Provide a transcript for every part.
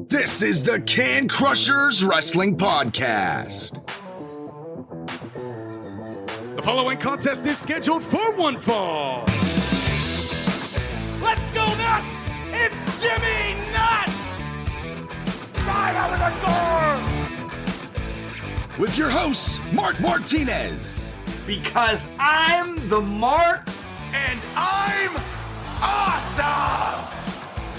This is the Can Crushers Wrestling Podcast. The following contest is scheduled for one fall. Let's go nuts! It's Jimmy Nuts! Right out of the door! With your hosts, Mark Martinez. Because I'm the Mark. And I'm awesome!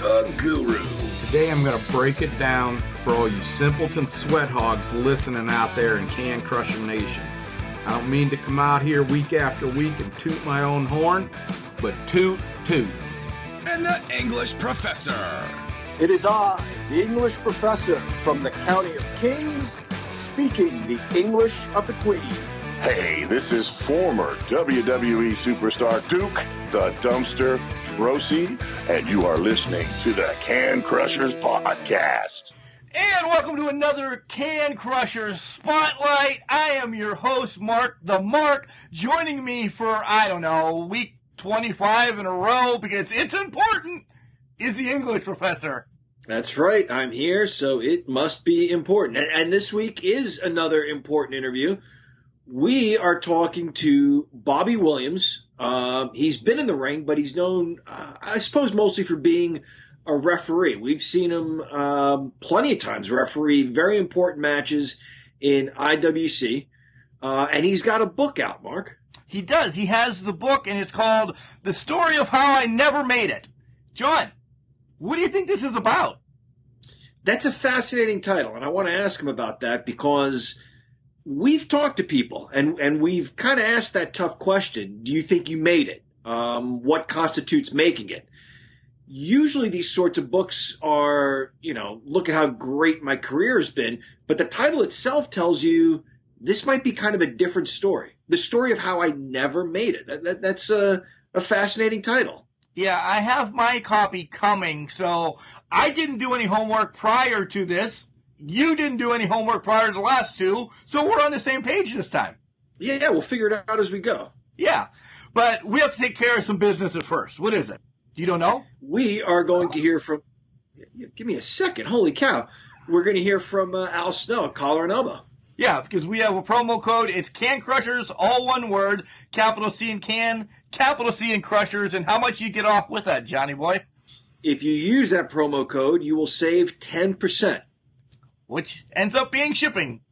The Guru. Today I'm going to break it down for all you simpleton sweat hogs listening out there in Can Crusher Nation. I don't mean to come out here week after week and toot my own horn, but toot. And the English Professor. It is I, the English Professor from the County of Kings, speaking the English of the Queen. Hey, this is former WWE superstar Duke the Dumpster Droese, and you are listening to the Can Crushers Podcast. And welcome to another Can Crushers Spotlight. I am your host, Mark the Mark. Joining me for, week 25 in a row, because it's important, is the English Professor. That's right. I'm here, so it must be important. And this week is another important interview. We are talking to Bobby Williams. He's been in the ring, but he's known, I suppose, mostly for being a referee. We've seen him plenty of times referee very important matches in IWC. And he's got a book out, Mark. He does. He has the book, and it's called The Story of How I Never Made It. John, what do you think this is about? That's a fascinating title, and I want to ask him about that because we've talked to people, and we've kind of asked that tough question. Do you think you made it? What constitutes making it? Usually these sorts of books are, look at how great my career has been, but the title itself tells you this might be kind of a different story. The story of how I never made it. That's a fascinating title. Yeah, I have my copy coming, so I didn't do any homework prior to this. You didn't do any homework prior to the last two, so we're on the same page this time. Yeah, we'll figure it out as we go. Yeah, but we have to take care of some business at first. What is it? You don't know? We are going to hear from, give me a second, holy cow. We're going to hear from Al Snow, Collar and Elbow. Yeah, because we have a promo code. It's Can Crushers, all one word, capital C in Can, capital C in Crushers, and how much you get off with that, Johnny boy? If you use that promo code, you will save 10%. Which ends up being shipping.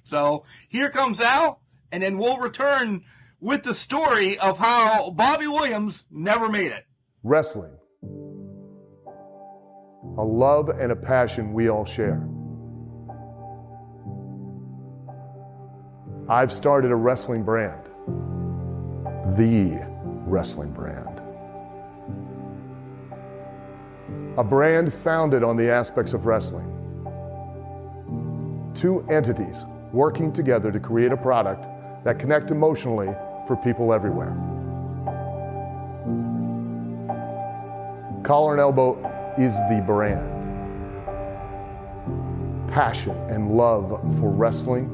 So here comes Al, and then we'll return with the story of how Bobby Williams never made it. Wrestling. A love and a passion we all share. I've started a wrestling brand. The wrestling brand. A brand founded on the aspects of wrestling. Two entities working together to create a product that connect emotionally for people everywhere. Collar and Elbow is the brand. Passion and love for wrestling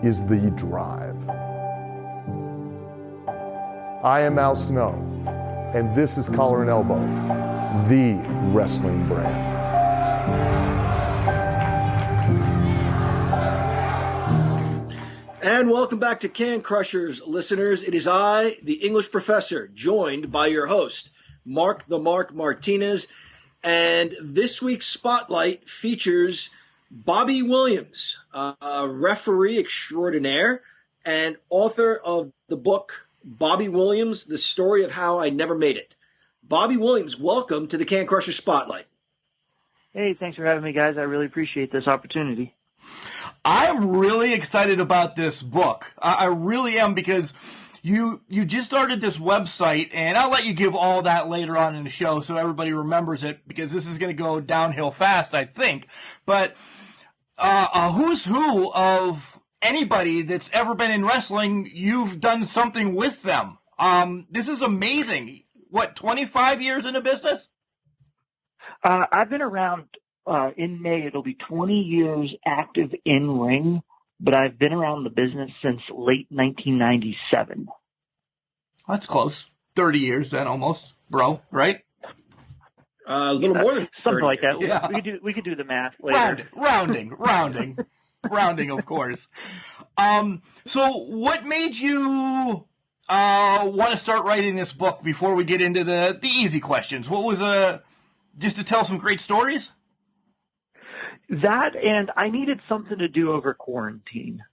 is the drive. I am Al Snow, and this is Collar and Elbow, the wrestling brand. And welcome back to Can Crushers, listeners. It is I, the English Professor, joined by your host, Mark the Mark Martinez. And this week's Spotlight features Bobby Williams, a referee extraordinaire and author of the book, Bobby Williams, The Story of How I Never Made It. Bobby Williams, welcome to the Can Crusher Spotlight. Hey, thanks for having me, guys. I really appreciate this opportunity. I'm really excited about this book. I really am, because you just started this website, and I'll let you give all that later on in the show so everybody remembers it, because this is going to go downhill fast, I think. But a who's who of anybody that's ever been in wrestling, you've done something with them. This is amazing. What, 25 years in the business? I've been around, in May, it'll be 20 years active in ring, but I've been around the business since late 1997. That's close. 30 years then, almost, bro, right? A little more than something 30 like that. years. Yeah. We could do the math later. Rounding, of course. So what made you want to start writing this book before we get into the easy questions? What was just to tell some great stories? That, and I needed something to do over quarantine.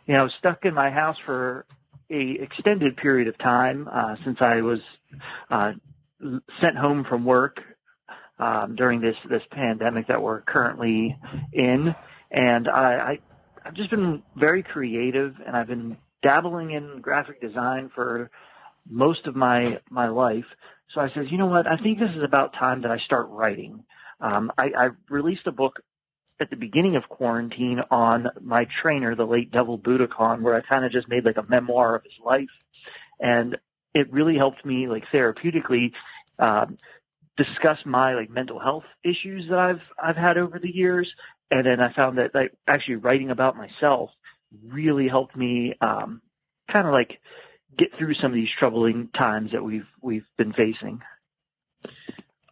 I was stuck in my house for a extended period of time since I was sent home from work during this pandemic that we're currently in. And I've just been very creative, and I've been dabbling in graphic design for most of my life. So I said, you know what? I think this is about time that I start writing. I released a book at the beginning of quarantine on my trainer, the late Devil Budokan, where I kind of just made like a memoir of his life. And it really helped me like therapeutically discuss my like mental health issues that I've had over the years. And then I found that like actually writing about myself really helped me kind of like get through some of these troubling times that we've been facing.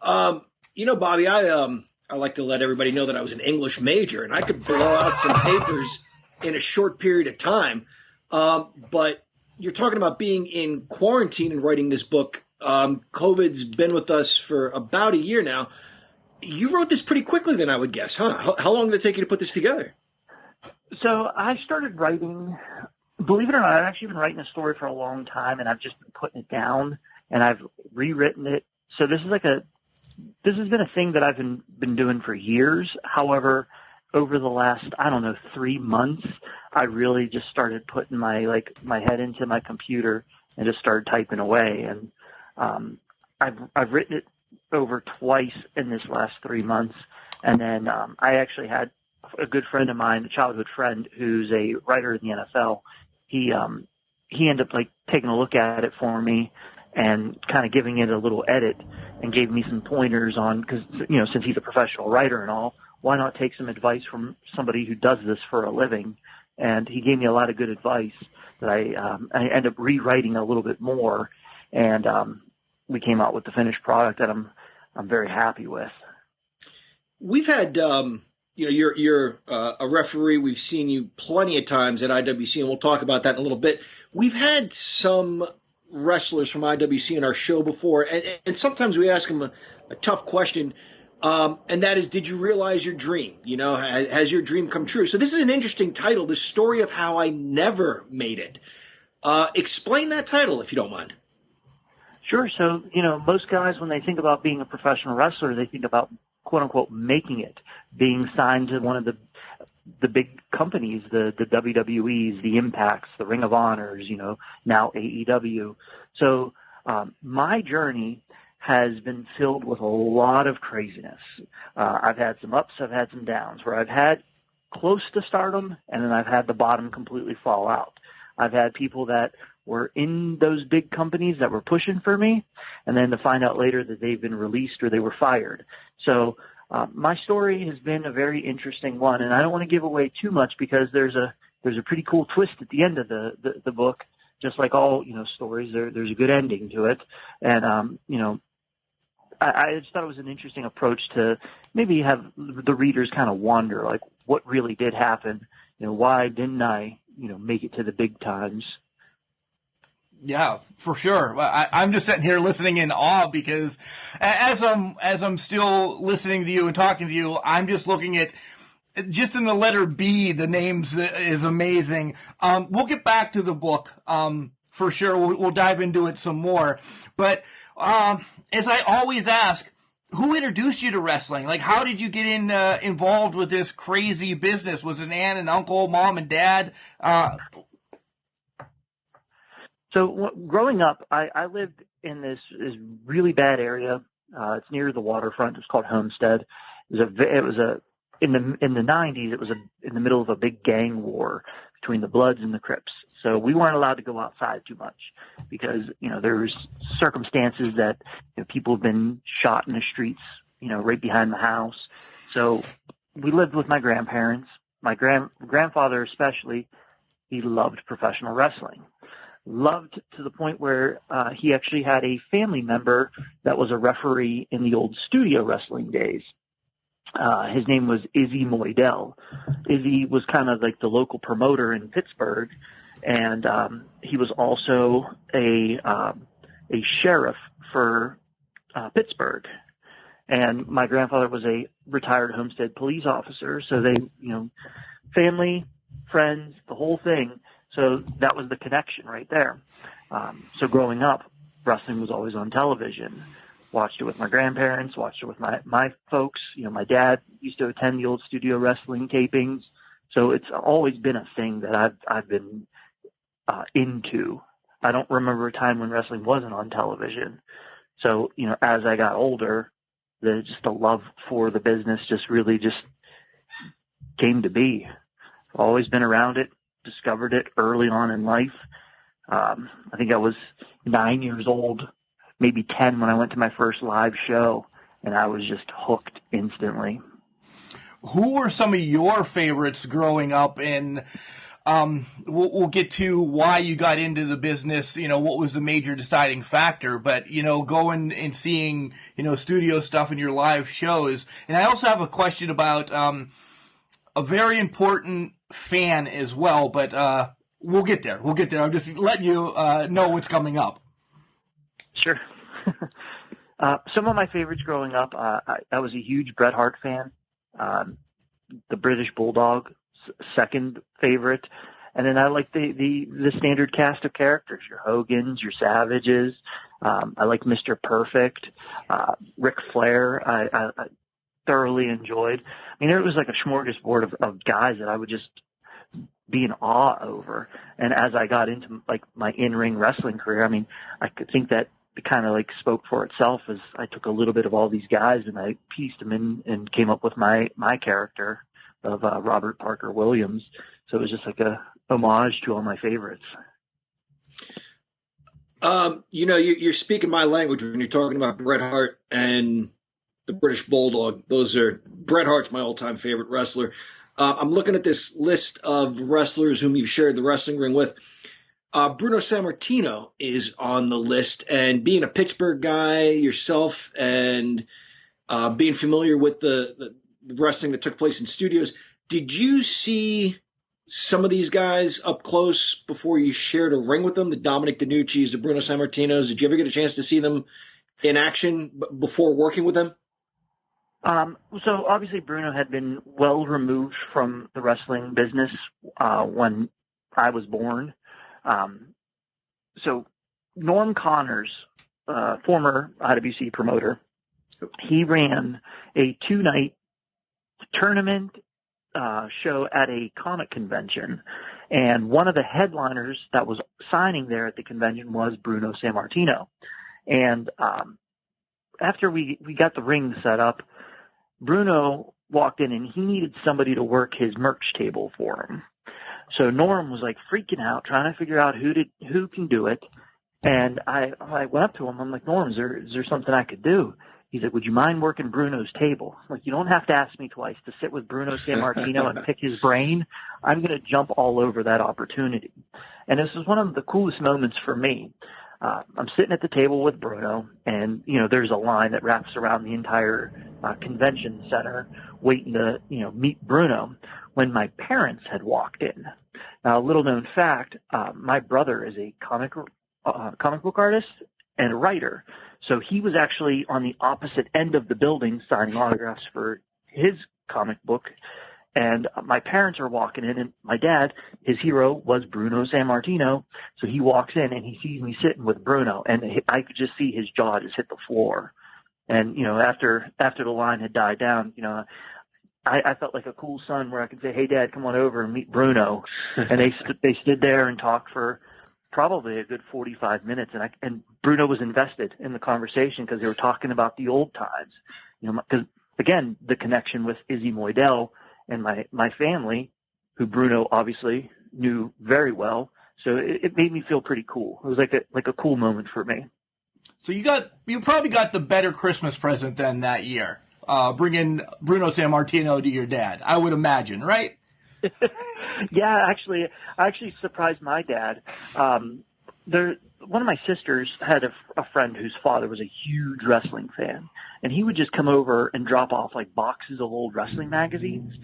Bobby, I like to let everybody know that I was an English major, and I could blow out some papers in a short period of time. But you're talking about being in quarantine and writing this book. COVID's been with us for about a year now. You wrote this pretty quickly then, I would guess, huh? How long did it take you to put this together? So I started writing, believe it or not, I've actually been writing a story for a long time, and I've just been putting it down, and I've rewritten it. So this has been a thing that I've been doing for years. However, over the last, 3 months, I really just started putting my head into my computer and just started typing away. And I've written it over twice in this last 3 months. And then I actually had a good friend of mine, a childhood friend, who's a writer in the NFL. He ended up like taking a look at it for me and kind of giving it a little edit and gave me some pointers on, because, since he's a professional writer and all, why not take some advice from somebody who does this for a living? And he gave me a lot of good advice that I ended up rewriting a little bit more. And we came out with the finished product that I'm very happy with. We've had, you're a referee. We've seen you plenty of times at IWC, and we'll talk about that in a little bit. We've had some wrestlers from IWC in our show before, and sometimes we ask them a tough question, and that is, did you realize your dream? Has your dream come true? So this is an interesting title, The Story of How I Never Made It. Explain that title, if you don't mind. Sure. So, most guys, when they think about being a professional wrestler, they think about, quote unquote, making it, being signed to one of the big companies, the WWEs, the Impacts, the Ring of Honors, now AEW. So my journey has been filled with a lot of craziness. I've had some ups, I've had some downs, where I've had close to stardom, and then I've had the bottom completely fall out. I've had people that were in those big companies that were pushing for me, and then to find out later that they've been released or they were fired. So my story has been a very interesting one, and I don't want to give away too much because there's a pretty cool twist at the end of the book. Just like all stories, there's a good ending to it, and I just thought it was an interesting approach to maybe have the readers kind of wonder, like, what really did happen? Why didn't I make it to the big times? Yeah, for sure. I'm just sitting here listening in awe because as I'm still listening to you and talking to you, I'm just looking at just in the letter B, the names is amazing. We'll get back to the book for sure. We'll dive into it some more. But as I always ask, who introduced you to wrestling? Like, how did you get involved with this crazy business? Was it aunt and uncle, mom and dad? So growing up, I lived in this really bad area. It's near the waterfront. It's called Homestead. In the 90s. It was in the middle of a big gang war between the Bloods and the Crips. So we weren't allowed to go outside too much because there was circumstances that people have been shot in the streets, right behind the house. So we lived with my grandparents. My grandfather especially, he loved professional wrestling. Loved to the point where he actually had a family member that was a referee in the old studio wrestling days. His name was Izzy Moydell. Izzy was kind of like the local promoter in Pittsburgh, and he was also a sheriff for Pittsburgh. And my grandfather was a retired homestead police officer, so they, family, friends, the whole thing. So that was the connection right there. So growing up, wrestling was always on television. Watched it with my grandparents, watched it with my folks. My dad used to attend the old studio wrestling tapings. So it's always been a thing that I've been into. I don't remember a time when wrestling wasn't on television. So, as I got older, the love for the business just really came to be. I've always been around it, discovered it early on in life. I think I was 9 years old, maybe 10 when I went to my first live show, and I was just hooked instantly. Who were some of your favorites growing up? And we'll get to why you got into the business, what was the major deciding factor, but, going and seeing, studio stuff in your live shows. And I also have a question about a very important fan as well, but we'll get there. I'm just letting you know what's coming up. Sure. Some of my favorites growing up, I was a huge Bret Hart fan. The British Bulldog, second favorite. And then I like the standard cast of characters, your Hogans, your Savages. I like Mr. Perfect, Ric Flair. I thoroughly enjoyed. I mean, it was like a smorgasbord of guys that I would just be in awe over. And as I got into like my in-ring wrestling career, I mean, I could think that it kind of like spoke for itself as I took a little bit of all these guys and I pieced them in and came up with my character of Robert Parker Williams. So it was just like a homage to all my favorites. You're speaking my language when you're talking about Bret Hart and the British Bulldog. Bret Hart's my all-time favorite wrestler. I'm looking at this list of wrestlers whom you've shared the wrestling ring with. Bruno Sammartino is on the list, and being a Pittsburgh guy yourself and being familiar with the wrestling that took place in studios, did you see some of these guys up close before you shared a ring with them? The Dominic DeNucci's, the Bruno Sammartinos. Did you ever get a chance to see them in action before working with them? So obviously Bruno had been well removed from the wrestling business when I was born. So Norm Connors, former IWC promoter, he ran a 2-night tournament show at a comic convention. And one of the headliners that was signing there at the convention was Bruno Sammartino. And after we got the ring set up, Bruno walked in and he needed somebody to work his merch table for him. So Norm was like freaking out, trying to figure out who can do it. And I went up to him. I'm like, Norm, is there something I could do? He's like, would you mind working Bruno's table? I'm like, you don't have to ask me twice to sit with Bruno Sammartino and pick his brain. I'm going to jump all over that opportunity. And this was one of the coolest moments for me. I'm sitting at the table with Bruno, and, there's a line that wraps around the entire convention center waiting to, meet Bruno when my parents had walked in. Now, a little known fact, my brother is a comic book artist and a writer. So he was actually on the opposite end of the building signing autographs for his comic book. And my parents are walking in, and my dad, his hero was Bruno Sammartino. So he walks in and he sees me sitting with Bruno, and I could just see his jaw just hit the floor. And, after the line had died down, I felt like a cool son where I could say, hey, Dad, come on over and meet Bruno. And they stood there and talked for probably a good 45 minutes. And Bruno was invested in the conversation because they were talking about the old times. Because, again, the connection with Izzy Moydell and my family, who Bruno obviously knew very well. So it made me feel pretty cool. It was like a cool moment for me. So you probably got the better Christmas present then that year, bringing Bruno Sammartino to your dad, I would imagine, right? Yeah, I actually surprised my dad. one of my sisters had a friend whose father was a huge wrestling fan, and he would just come over and drop off like boxes of old wrestling magazines.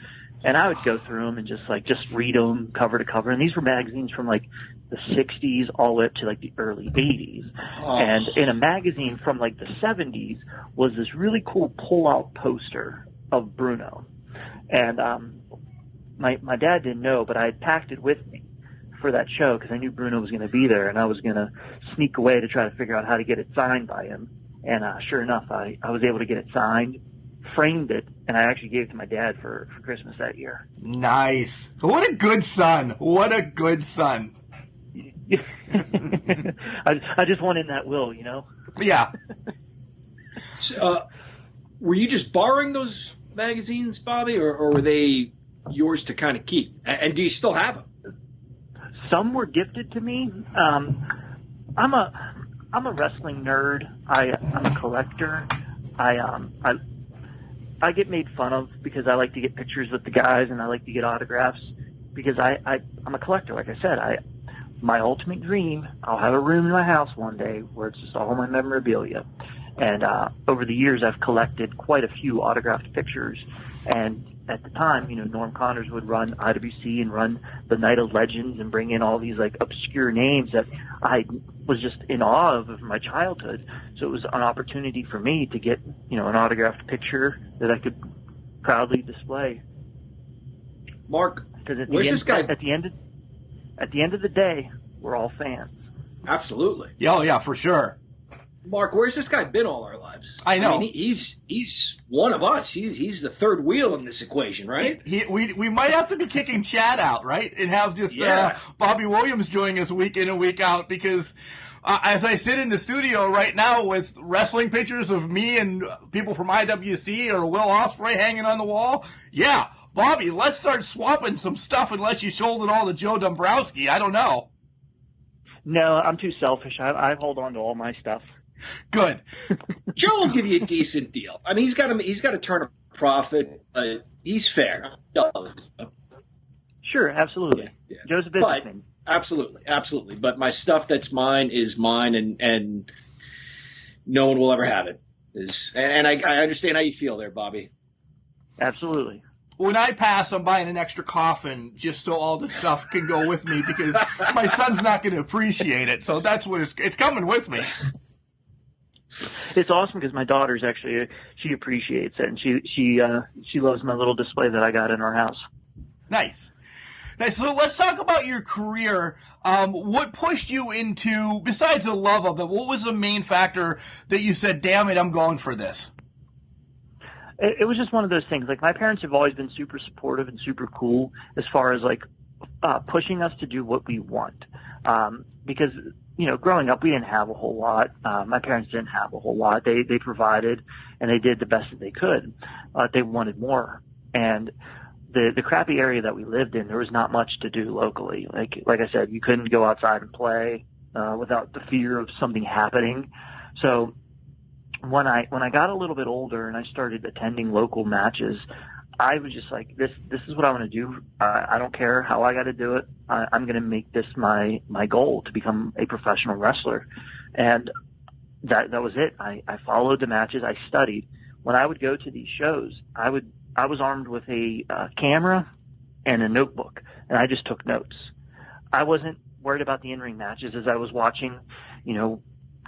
And I would go through them and just read them cover to cover. And these were magazines from like the 60s all the way up to like the early 80s. Oh. And in a magazine from like the 70s was this really cool pull-out poster of Bruno. And my dad didn't know, but I had packed it with me for that show because I knew Bruno was going to be there, and I was going to sneak away to try to figure out how to get it signed by him. And sure enough, I was able to get it signed, framed it, and I actually gave it to my dad for Christmas that year. Nice. What a good son. What a good son. I just want in that will, you know? Yeah. So, were you just borrowing those magazines, Bobby, or were they yours to kind of keep? And do you still have them? Some were gifted to me. I'm a wrestling nerd. I'm a collector. I get made fun of because I like to get pictures with the guys and I like to get autographs because I'm a collector. Like I said, my ultimate dream, I'll have a room in my house one day where it's just all my memorabilia. And over the years, I've collected quite a few autographed pictures. And at the time, you know, Norm Connors would run IWC and run the Night of Legends and bring in all these like obscure names that I was just in awe of my childhood. So it was an opportunity for me to get, you know, an autographed picture that I could proudly display. Mark, because where's this guy? At the end of the day, we're all fans. Absolutely. Oh yeah, for sure. Mark, where's this guy been all our lives? I know. mean, he's one of us. He's the third wheel in this equation, right? We might have to be kicking Chad out, right? And have just Bobby Williams joining us week in and week out because as I sit in the studio right now with wrestling pictures of me and people from IWC or Will Ospreay hanging on the wall, yeah, Bobby, let's start swapping some stuff unless you sold it all to Joe Dombrowski. I don't know. No, I'm too selfish. I hold on to all my stuff. Good. Joe will give you a decent deal. I mean, he's got to turn a profit. He's fair. Sure, absolutely. Yeah. Joe's a businessman. Absolutely. But my stuff that's mine is mine, and no one will ever have it. And I understand how you feel there, Bobby. Absolutely. When I pass, I'm buying an extra coffin just so all this stuff can go with me because my son's not going to appreciate it. So that's what it's coming with me. It's awesome because my daughter's actually she appreciates it and she loves my little display that I got in our house. Nice. So let's talk about your career. What pushed you into, besides the love of it, what was the main factor that you said, "Damn it, I'm going for this"? It was just one of those things. Like my parents have always been super supportive and super cool as far as like pushing us to do what we want. Because, you know, growing up, we didn't have a whole lot. My parents didn't have a whole lot. They provided and they did the best that they could. They wanted more. And the crappy area that we lived in, there was not much to do locally. Like I said, you couldn't go outside and play without the fear of something happening. So when I got a little bit older and I started attending local matches, I was just like, this is what I want to do. I don't care how I got to do it. I'm going to make this my goal to become a professional wrestler. And that was it. I followed the matches. I studied. When I would go to these shows, I was armed with a camera and a notebook, and I just took notes. I wasn't worried about the in-ring matches as I was watching, you know,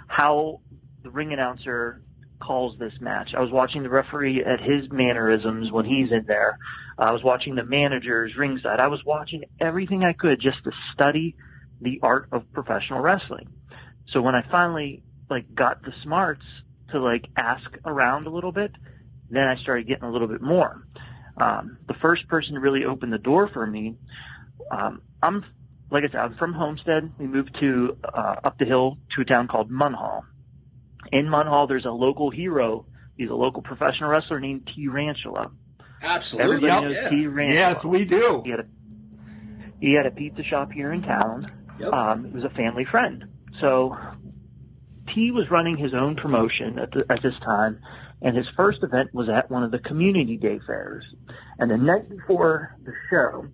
how the ring announcer calls this match. I was watching the referee at his mannerisms when he's in there. I was watching the managers ringside. I was watching everything I could just to study the art of professional wrestling. So when I finally got the smarts to ask around a little bit, then I started getting a little bit more. The first person to really open the door for me, like I said, I'm from Homestead. We moved to up the hill to a town called Munhall. In Munhall, there's a local hero. He's a local professional wrestler named T. Ranchula. Absolutely. Everybody knows T. Ranchula. Yes, we do. He had a pizza shop here in town. Yep. He was a family friend. So T was running his own promotion at this time, and his first event was at one of the community day fairs. And the night before the show,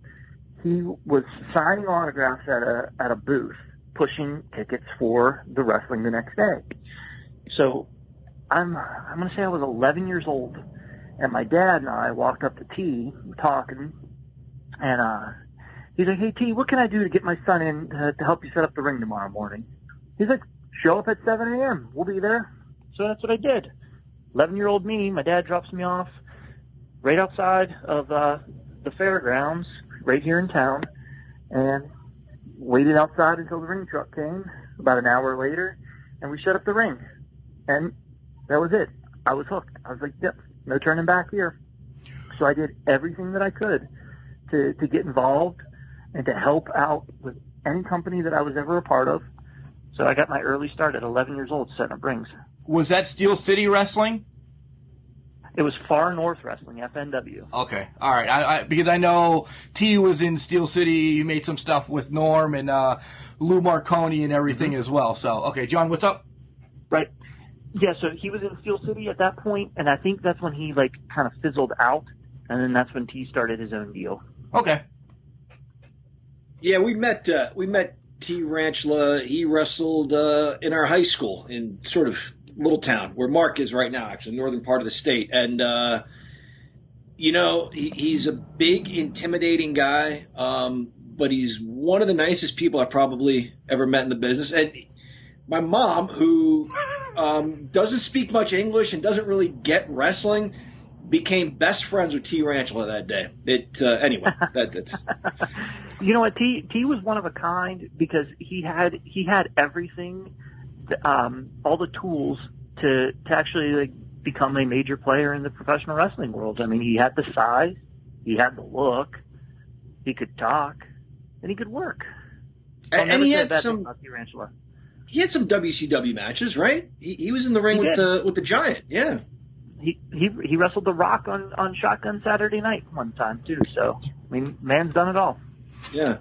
he was signing autographs at a booth pushing tickets for the wrestling the next day. So I'm going to say I was 11 years old, and my dad and I walked up to T, talking, and he's like, "Hey, T, what can I do to get my son in to help you set up the ring tomorrow morning?" He's like, "Show up at 7 a.m. We'll be there." So that's what I did. 11-year-old me, my dad drops me off right outside of the fairgrounds right here in town, and waited outside until the ring truck came about an hour later, and we set up the ring. And that was it. I was hooked. I was like, yep, no turning back here. So I did everything that I could to get involved and to help out with any company that I was ever a part of. So I got my early start at 11 years old setting up rings. Was that Steel City Wrestling? It was Far North Wrestling, FNW. Okay, all right. I because I know T was in Steel City. You made some stuff with Norm and Lou Marconi and everything as well. So, okay, John, what's up? Right. Yeah, so he was in Steel City at that point, and I think that's when he kind of fizzled out, and then that's when T started his own deal. Okay. Yeah, we met T. Ranchula. He wrestled in our high school in sort of little town where Mark is right now, actually, northern part of the state. And, he's a big, intimidating guy, but he's one of the nicest people I've probably ever met in the business. And my mom, who doesn't speak much English and doesn't really get wrestling, became best friends with T. Ranchula that day. Anyway, that's. You know what? T was one of a kind because he had everything, all the tools to actually become a major player in the professional wrestling world. I mean, he had the size, he had the look, he could talk, and he could work. And he had some. He had some WCW matches, right? He was in the ring with the Giant. Yeah. He wrestled The Rock on Shotgun Saturday Night one time too. So I mean, man's done it all. Yeah.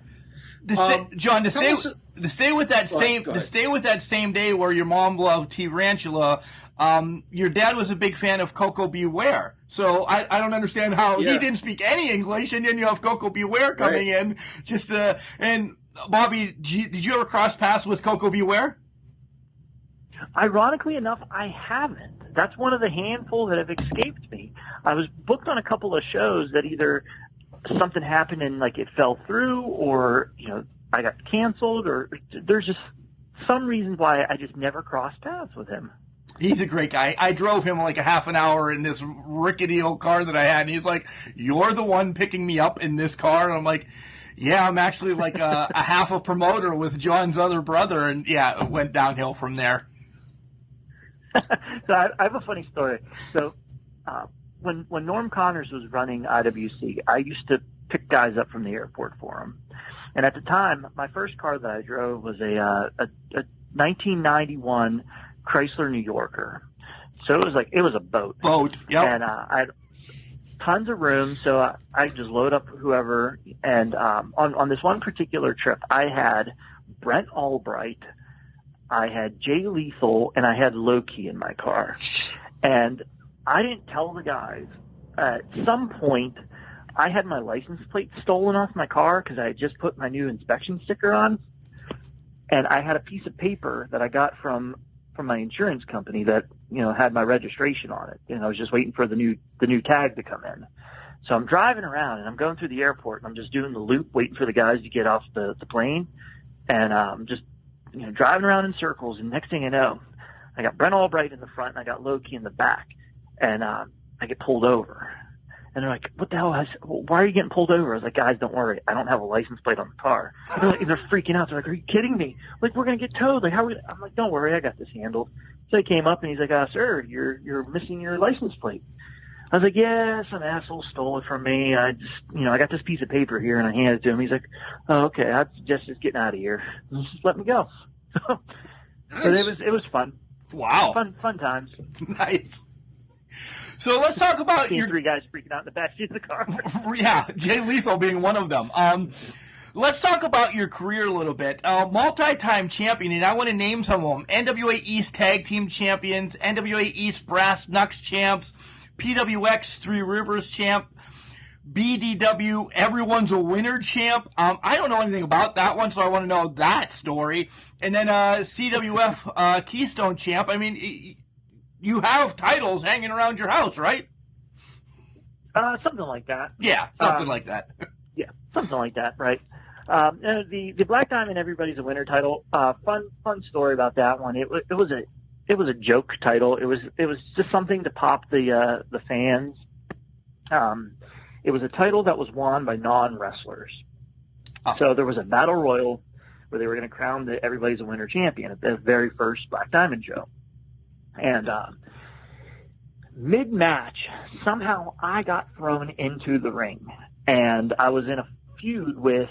John, to stay with that same day where your mom loved T. Ranchula, your dad was a big fan of Coco Beware. So I don't understand how he didn't speak any English, and then you have Coco Beware coming in. And Bobby, did you ever cross paths with Coco Beware? Ironically enough, I haven't. That's one of the handful that have escaped me. I was booked on a couple of shows that either something happened and it fell through, or I got canceled, or there's just some reasons why I just never crossed paths with him. He's a great guy. I drove him a half an hour in this rickety old car that I had, and he's like, "You're the one picking me up in this car?" And I'm like, "Yeah, I'm actually a half a promoter with John's other brother." And yeah, it went downhill from there. So I have a funny story. So when Norm Connors was running IWC, I used to pick guys up from the airport for him. And at the time, my first car that I drove was a 1991 Chrysler New Yorker. So it was a boat. Yep. And I had tons of room, so I just load up whoever. And on this one particular trip, I had Brent Albright, I had Jay Lethal, and I had Loki in my car. And I didn't tell the guys. At some point, I had my license plate stolen off my car because I had just put my new inspection sticker on. And I had a piece of paper that I got from my insurance company that, had my registration on it. And I was just waiting for the new tag to come in. So I'm driving around, and I'm going through the airport, and I'm just doing the loop, waiting for the guys to get off the plane. And just driving around in circles, and next thing you know, I got Brent Albright in the front, and I got Loki in the back, and I get pulled over. And they're like, "What the hell? Why are you getting pulled over?" I was like, "Guys, don't worry. I don't have a license plate on the car." They're freaking out. They're like, "Are you kidding me? We're going to get towed. How are we?" I'm like, "Don't worry. I got this handled." So he came up, and he's like, "Sir, you're missing your license plate." I was like, "Yeah, some asshole stole it from me. I got this piece of paper here," and I handed it to him. He's like, "Oh, okay. I'd suggest just getting out of here. Just let me go." Nice. But it was fun. Wow. Fun times. Nice. So let's talk about your three guys freaking out in the backseat of the car. Yeah, Jay Lethal being one of them. Let's talk about your career a little bit. Multi-time champion, and I want to name some of them. NWA East Tag Team Champions, NWA East Brass Knucks Champs, PWX Three Rivers Champ, BDW Everyone's a Winner champ. I don't know anything about that one, so I want to know that story. And then CWF Keystone champ. I mean, you have titles hanging around your house, right? Something like that. Yeah, something like that. Yeah, something like that, right? The Black Diamond Everybody's a Winner title. Fun story about that one. It was a joke title. It was just something to pop the fans. It was a title that was won by non-wrestlers. Oh. So there was a battle royal where they were going to crown the Everybody's a Winner champion at the very first Black Diamond show. And mid-match, somehow I got thrown into the ring. And I was in a feud with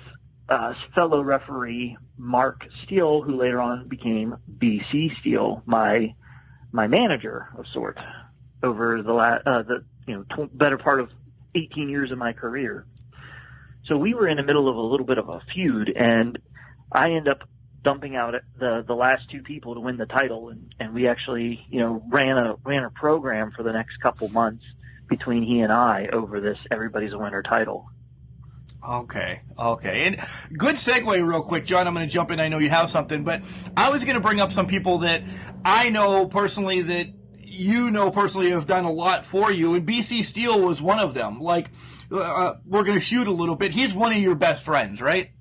fellow referee Mark Steele, who later on became BC Steele, my manager of sorts over the better part of 18 years of my career. So we were in the middle of a little bit of a feud, and I end up dumping out the last two people to win the title, and we actually ran a program for the next couple months between he and I over this Everybody's a Winner title. Okay. And good segue real quick, John. I'm going to jump in. I know you have something, but I was going to bring up some people that I know personally that personally have done a lot for you, and BC Steele was one of them. Like, we're going to shoot a little bit. He's one of your best friends, right?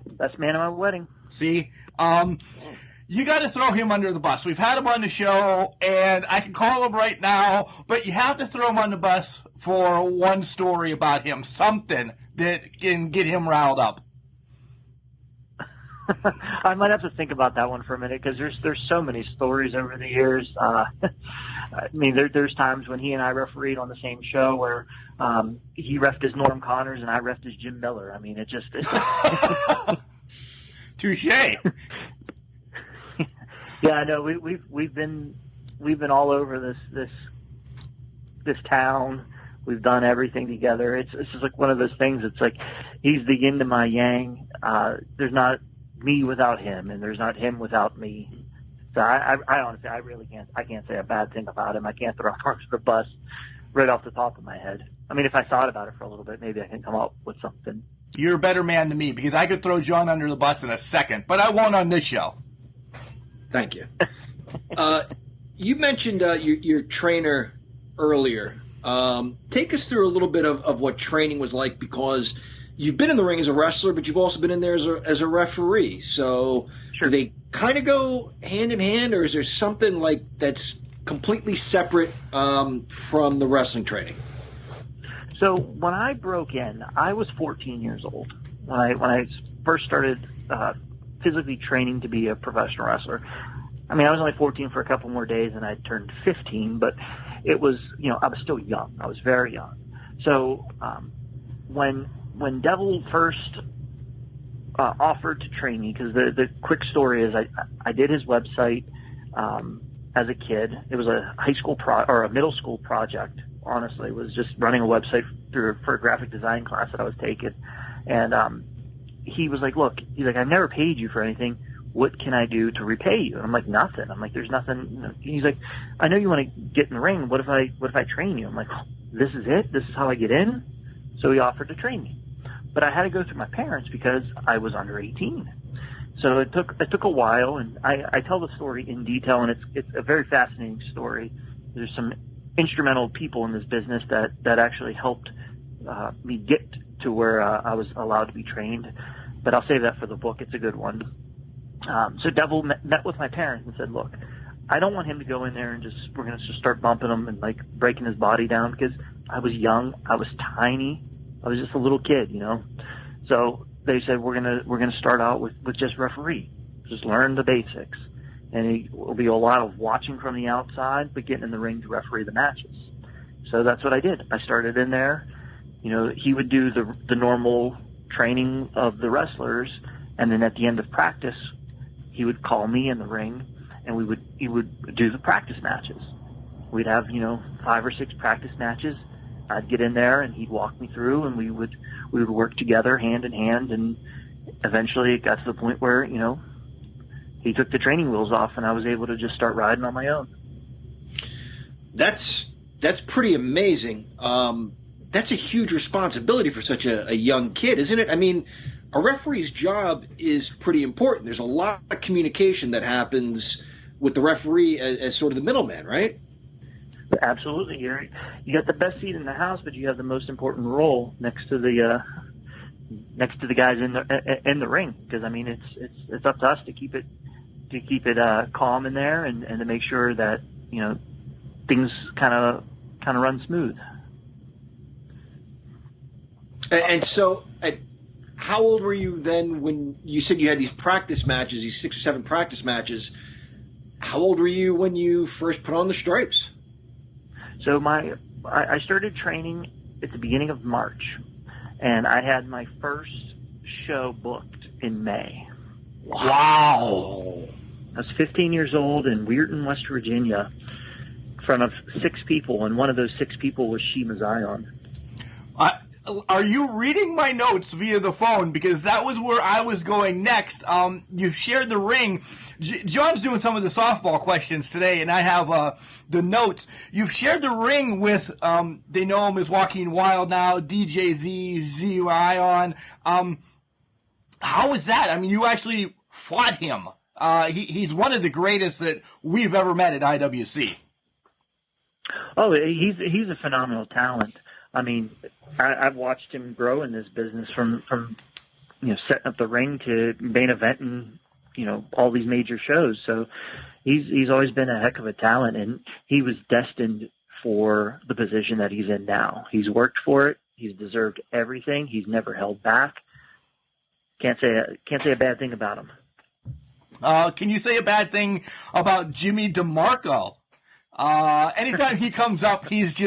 Best man at my wedding. See? You got to throw him under the bus. We've had him on the show, and I can call him right now, but you have to throw him on the bus for one story about him, something that can get him riled up. I might have to think about that one for a minute, because there's so many stories over the years. I mean, there's times when he and I refereed on the same show where he refed as Norm Connors and I refed as Jim Miller. I mean, it's touche. Yeah, no, we've been all over this town. We've done everything together. It's just like one of those things. It's like he's the yin to my yang. There's not me without him, and there's not him without me. So I honestly, I can't say a bad thing about him. I can't throw him under the bus right off the top of my head. I mean, if I thought about it for a little bit, maybe I can come up with something. You're a better man than me, because I could throw John under the bus in a second, but I won't on this show. Thank you. You mentioned your trainer earlier. Take us through a little bit of what training was like, because you've been in the ring as a wrestler, but you've also been in there as a referee. So sure. Do they kind of go hand in hand, or is there something like that's completely separate from the wrestling training? So when I broke in, I was 14 years old when I first started physically training to be a professional wrestler. I mean, I was only 14 for a couple more days, and I turned 15, but it was, I was still young. I was very young. So when Devil first offered to train me, because the quick story is I did his website as a kid. It was a high school or a middle school project. Honestly, it was just running a website for a graphic design class that I was taking, and he was like, "Look," he's like, "I've never paid you for anything. What can I do to repay you?" And I'm like, "Nothing." I'm like, "There's nothing." He's like, "I know you want to get in the ring. What if I train you?" I'm like, "This is it? This is how I get in?" So he offered to train me, but I had to go through my parents because I was under 18. So it took a while, and I tell the story in detail, and it's a very fascinating story. There's some instrumental people in this business that actually helped me get to where I was allowed to be trained, but I'll save that for the book. It's a good one. So Devil met with my parents and said, "Look, I don't want him to go in there and we're going to just start bumping him and like breaking his body down, because I was young, I was tiny, I was just a little kid, So they said, we're gonna start out with just referee, just learn the basics, and it will be a lot of watching from the outside, but getting in the ring to referee the matches." So that's what I did. I started in there. He would do the normal training of the wrestlers, and then at the end of practice, he would call me in the ring, and he would do the practice matches. We'd have 5 or 6 practice matches. I'd get in there, and he'd walk me through, and we would work together hand in hand, and eventually it got to the point where he took the training wheels off, and I was able to just start riding on my own. That's pretty amazing. that's a huge responsibility for such a young kid, isn't it? I mean, a referee's job is pretty important. There's a lot of communication that happens with the referee as sort of the middleman, right? Absolutely. You got the best seat in the house, but you have the most important role next to the guys in the ring. Because I mean, it's up to us to keep it calm in there and to make sure that things kind of run smooth. And so, how old were you then when you said you had these practice matches, these 6 or 7 practice matches? How old were you when you first put on the stripes? So I started training at the beginning of March, and I had my first show booked in May. Wow. I was 15 years old in Weirton, West Virginia, in front of 6 people, and one of those 6 people was Shima Zion. Are you reading my notes via the phone? Because that was where I was going next. You've shared the ring. John's doing some of the softball questions today, and I have the notes. You've shared the ring with, they know him as Joaquin Wild now, DJZ, Zion. How was that? I mean, you actually fought him. He's one of the greatest that we've ever met at IWC. Oh, he's a phenomenal talent. I mean, I've watched him grow in this business from setting up the ring to main event and all these major shows. So he's always been a heck of a talent, and he was destined for the position that he's in now. He's worked for it. He's deserved everything. He's never held back. Can't say a bad thing about him. Can you say a bad thing about Jimmy DeMarco? Anytime he comes up, he's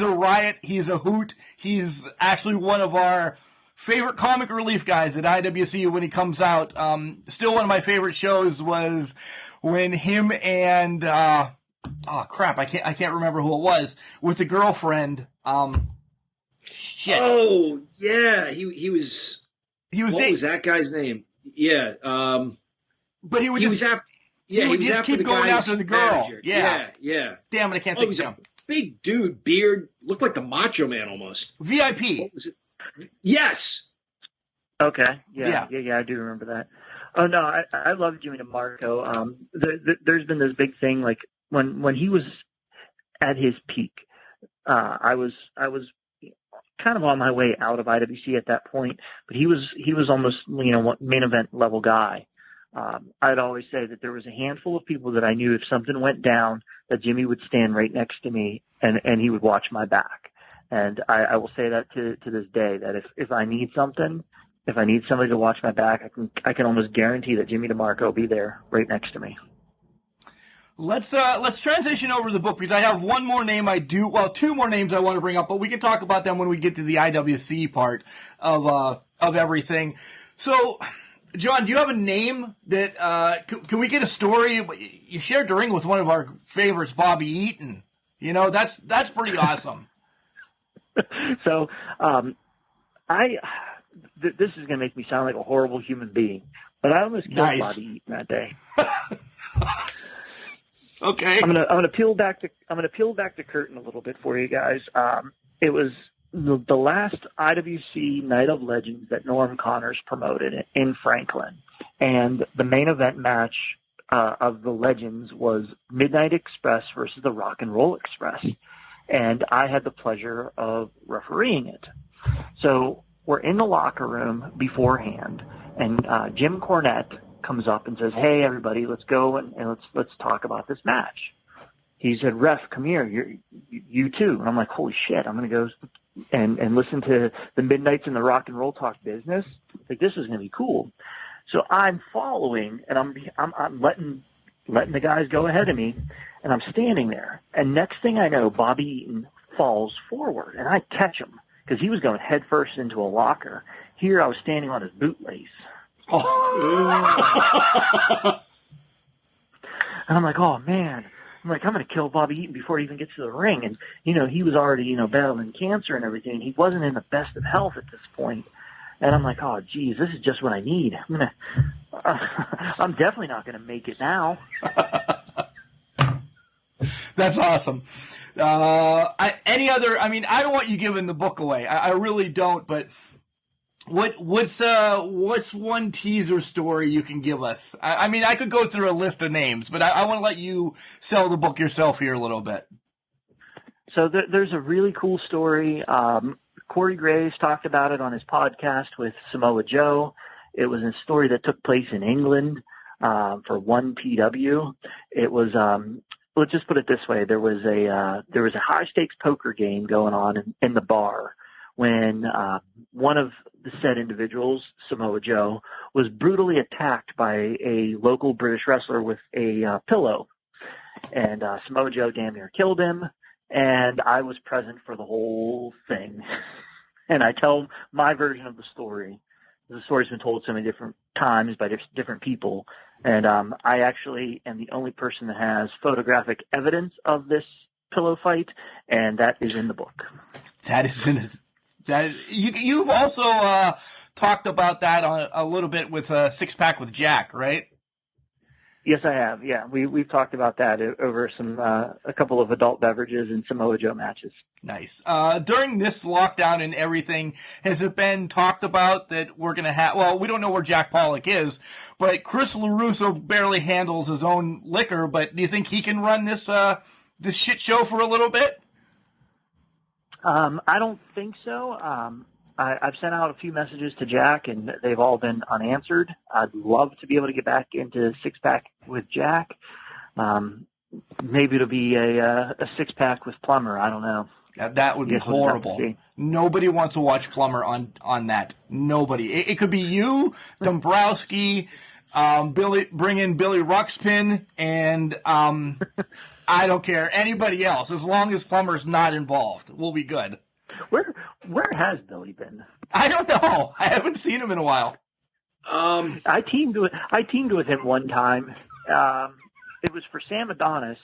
a riot. He's a hoot. He's actually one of our favorite comic relief guys at IWC when he comes out. Still one of my favorite shows was when him and, I can't remember who it was, with the girlfriend. Shit. Oh, yeah. He was what was that guy's name? Yeah. But he was after. Yeah, he would just keep going after the girl. Manager. Yeah. Damn it, I can't think of him. Big dude, beard, looked like the Macho Man almost. VIP. What was it? Yes. Okay. Yeah, I do remember that. Oh no, I love Jimmy DeMarco. There's been this big thing, like when he was at his peak. I was kind of on my way out of IWC at that point, but he was almost main event level guy. I'd always say that there was a handful of people that I knew if something went down, that Jimmy would stand right next to me and he would watch my back. And I will say that to this day, that if I need something, if I need somebody to watch my back, I can almost guarantee that Jimmy DeMarco will be there right next to me. Let's transition over to the book, because I have one more name two more names I want to bring up, but we can talk about them when we get to the IWC part of everything. So, John, do you have a name that, can we get a story? You shared the ring with one of our favorites, Bobby Eaton. That's pretty awesome. So, this is going to make me sound like a horrible human being, but I almost killed Bobby Eaton that day. Okay. I'm gonna peel back the curtain a little bit for you guys. It was the last IWC Night of Legends that Norm Connors promoted in Franklin, and the main event match of the Legends was Midnight Express versus the Rock and Roll Express, and I had the pleasure of refereeing it. So we're in the locker room beforehand, and Jim Cornette comes up and says, "Hey, everybody, let's go and let's talk about this match." He said, "Ref, come here, you too." And I'm like, "Holy shit, I'm going to go and listen to the Midnights and the Rock and Roll Talk business. Like, this is going to be cool." So I'm following, and I'm letting the guys go ahead of me, and I'm standing there. And next thing I know, Bobby Eaton falls forward, and I catch him because he was going head first into a locker. Here I was standing on his bootlace. Oh. And I'm like, "Oh man." I'm like, "I'm going to kill Bobby Eaton before he even gets to the ring." And, he was already, battling cancer and everything. He wasn't in the best of health at this point. And I'm like, "Oh, geez, this is just what I need. I'm definitely not going to make it now." That's awesome. Any other? I mean, I don't want you giving the book away. I really don't. But what's one teaser story you can give us? I mean, I could go through a list of names, but I want to let you sell the book yourself here a little bit. So there's a really cool story. Corey Graves talked about it on his podcast with Samoa Joe. It was a story that took place in England for 1PW. It was, let's just put it this way. There was a high stakes poker game going on in the bar when one of the said individuals, Samoa Joe, was brutally attacked by a local British wrestler with a pillow. And Samoa Joe damn near killed him. And I was present for the whole thing. And I tell my version of the story. The story's been told so many different times by different people. And I actually am the only person that has photographic evidence of this pillow fight, and that is in the book. You've also talked about that a little bit with Six Pack with Jack, right? Yes, I have. Yeah, we've talked about that over a couple of adult beverages and Samoa Joe matches. Nice. During this lockdown and everything, has it been talked about that we're going to have, well, we don't know where Jack Pollock is, but Chris LaRusso barely handles his own liquor, but do you think he can run this shit show for a little bit? I don't think so. I've sent out a few messages to Jack, and they've all been unanswered. I'd love to be able to get back into six-pack with Jack. Maybe it'll be a six-pack with Plummer. I don't know. That would be horrible. Nobody wants to watch Plummer on that. Nobody. It could be you, Dombrowski, bring in Billy Ruxpin, and I don't care. Anybody else. As long as Plummer's not involved, we'll be good. Where has Billy been? I don't know. I haven't seen him in a while. I teamed with him one time. It was for Sam Adonis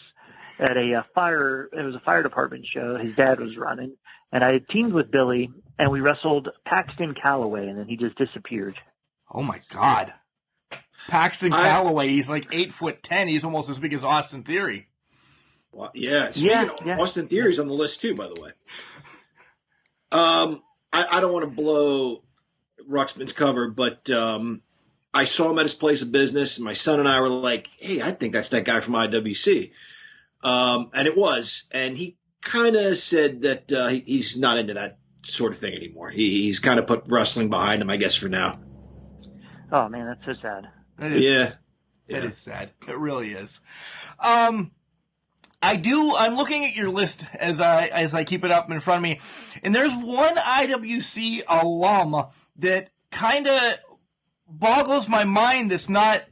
at it was a fire department show his dad was running, and I had teamed with Billy, and we wrestled Paxton Calloway, and then he just disappeared. Oh my God. Paxton Calloway, he's like 8'10". He's almost as big as Austin Theory. Well, yeah. Speaking of Austin Theory's on the list too, by the way. I don't want to blow Ruxpin's cover, but I saw him at his place of business, and my son and I were like, hey, I think that's that guy from IWC. And it was. And he kind of said that he's not into that sort of thing anymore. He's kind of put wrestling behind him, I guess, for now. Oh, man, that's so sad. It is sad. It really is. I'm looking at your list as I keep it up in front of me, and there's one IWC alum that kind of boggles my mind that's not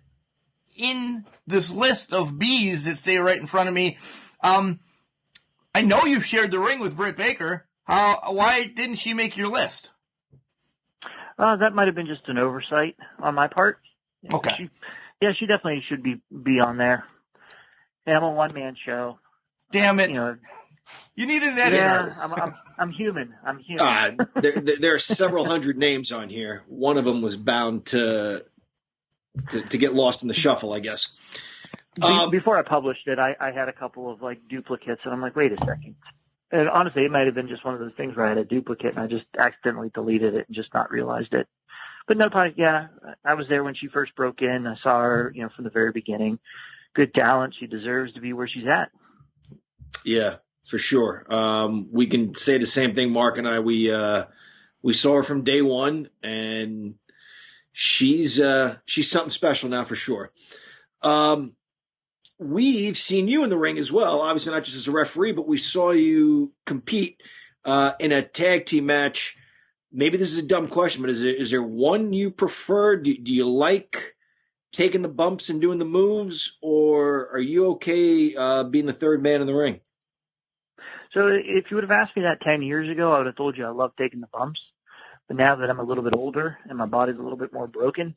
in this list of B's that stay right in front of me. I know you've shared the ring with Britt Baker. Why didn't she make your list? That might have been just an oversight on my part. Okay. She definitely should be on there. Yeah, I'm a one-man show. Damn it! You need an editor. Yeah, I'm human. I'm human. There are several hundred names on here. One of them was bound to get lost in the shuffle, I guess. Before I published it, I had a couple of like duplicates, and I'm like, wait a second. And honestly, it might have been just one of those things where I had a duplicate, and I just accidentally deleted it and just not realized it. But no, I was there when she first broke in. I saw her, from the very beginning. Good talent. She deserves to be where she's at. Yeah, for sure. We can say the same thing. Mark and I, we saw her from day one, and she's something special now for sure. We've seen you in the ring as well, obviously not just as a referee, but we saw you compete in a tag team match. Maybe this is a dumb question, but is there one you prefer? Do you like taking the bumps and doing the moves, or are you okay being the third man in the ring? So if you would have asked me that 10 years ago, I would have told you I love taking the bumps. But now that I'm a little bit older and my body's a little bit more broken,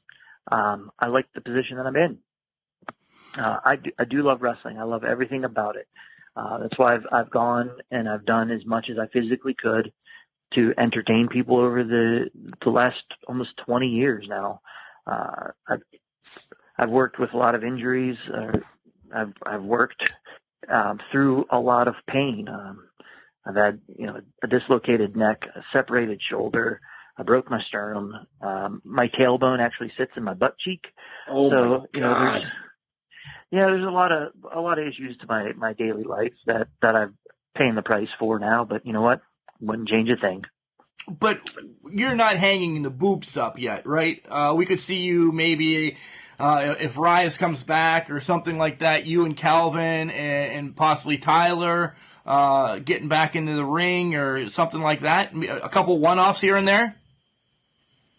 I like the position that I'm in. I do love wrestling. I love everything about it. That's why I've gone and I've done as much as I physically could to entertain people over the last almost 20 years now. I've worked with a lot of injuries. I've worked through a lot of pain. I've had, a dislocated neck, a separated shoulder. I broke my sternum. My tailbone actually sits in my butt cheek. Oh, so, my God. There's a lot of issues to my daily life that I'm paying the price for now. But you know what? Wouldn't change a thing. But you're not hanging the boots up yet, right? We could see you maybe if Rias comes back or something like that, you and Calvin and possibly Tyler getting back into the ring or something like that. A couple one-offs here and there.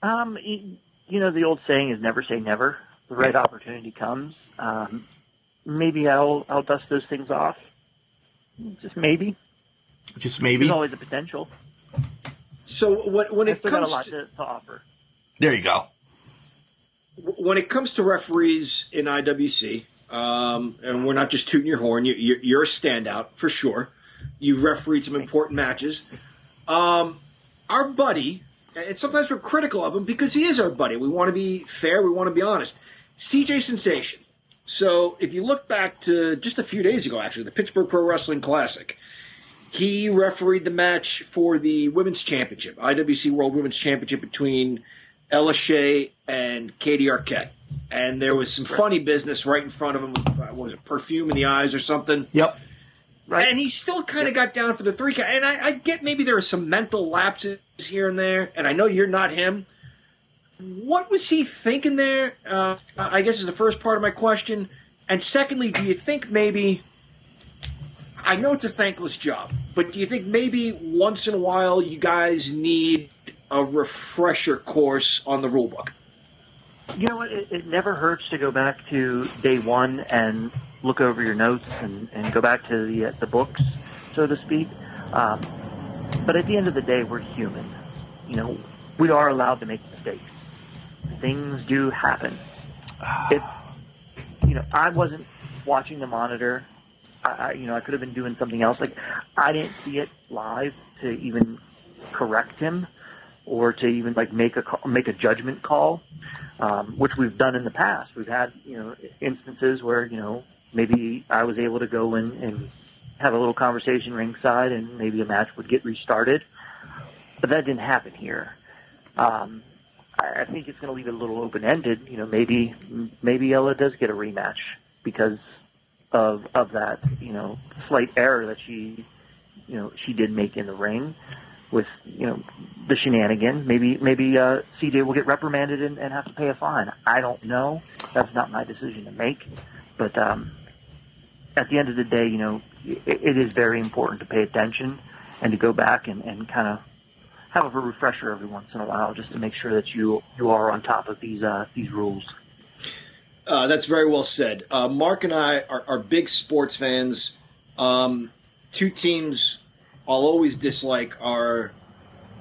The old saying is never say never. The right opportunity comes. Maybe I'll dust those things off. Just maybe. There's always a potential. So when it comes got a lot to offer. There you go. When it comes to referees in IWC, and we're not just tooting your horn, you're a standout for sure. You've refereed some important matches. Our buddy, and sometimes we're critical of him because he is our buddy. We want to be fair. We want to be honest. CJ Sensation. So if you look back to just a few days ago, actually, the Pittsburgh Pro Wrestling Classic, he refereed the match for the Women's Championship, IWC World Women's Championship between Ella Shea and Katie Arquette. And there was some funny business right in front of him. What was it, perfume in the eyes or something? Yep. Right. And he still kind of got down for the 3 count. And I get maybe there are some mental lapses here and there, and I know you're not him. What was he thinking there? I guess is the first part of my question. And secondly, do you think maybe, I know it's a thankless job, but do you think maybe once in a while you guys need a refresher course on the rule book? You know what? It never hurts to go back to day one and look over your notes and go back to the books, so to speak. But at the end of the day, we're human. We are allowed to make mistakes. Things do happen. I wasn't watching the monitor. I could have been doing something else. Like, I didn't see it live to even correct him or to even make a judgment call, which we've done in the past. We've had instances where maybe I was able to go in and have a little conversation ringside, and maybe a match would get restarted, but that didn't happen here. I think it's going to leave it a little open-ended. Maybe Ella does get a rematch because of that, slight error that she did make in the ring with, the shenanigan. Maybe CJ will get reprimanded and have to pay a fine. I don't know. That's not my decision to make. But at the end of the day, it is very important to pay attention and to go back and kind of have a refresher every once in a while, just to make sure that you are on top of these rules. That's very well said. Mark and I are big sports fans. 2 teams I'll always dislike are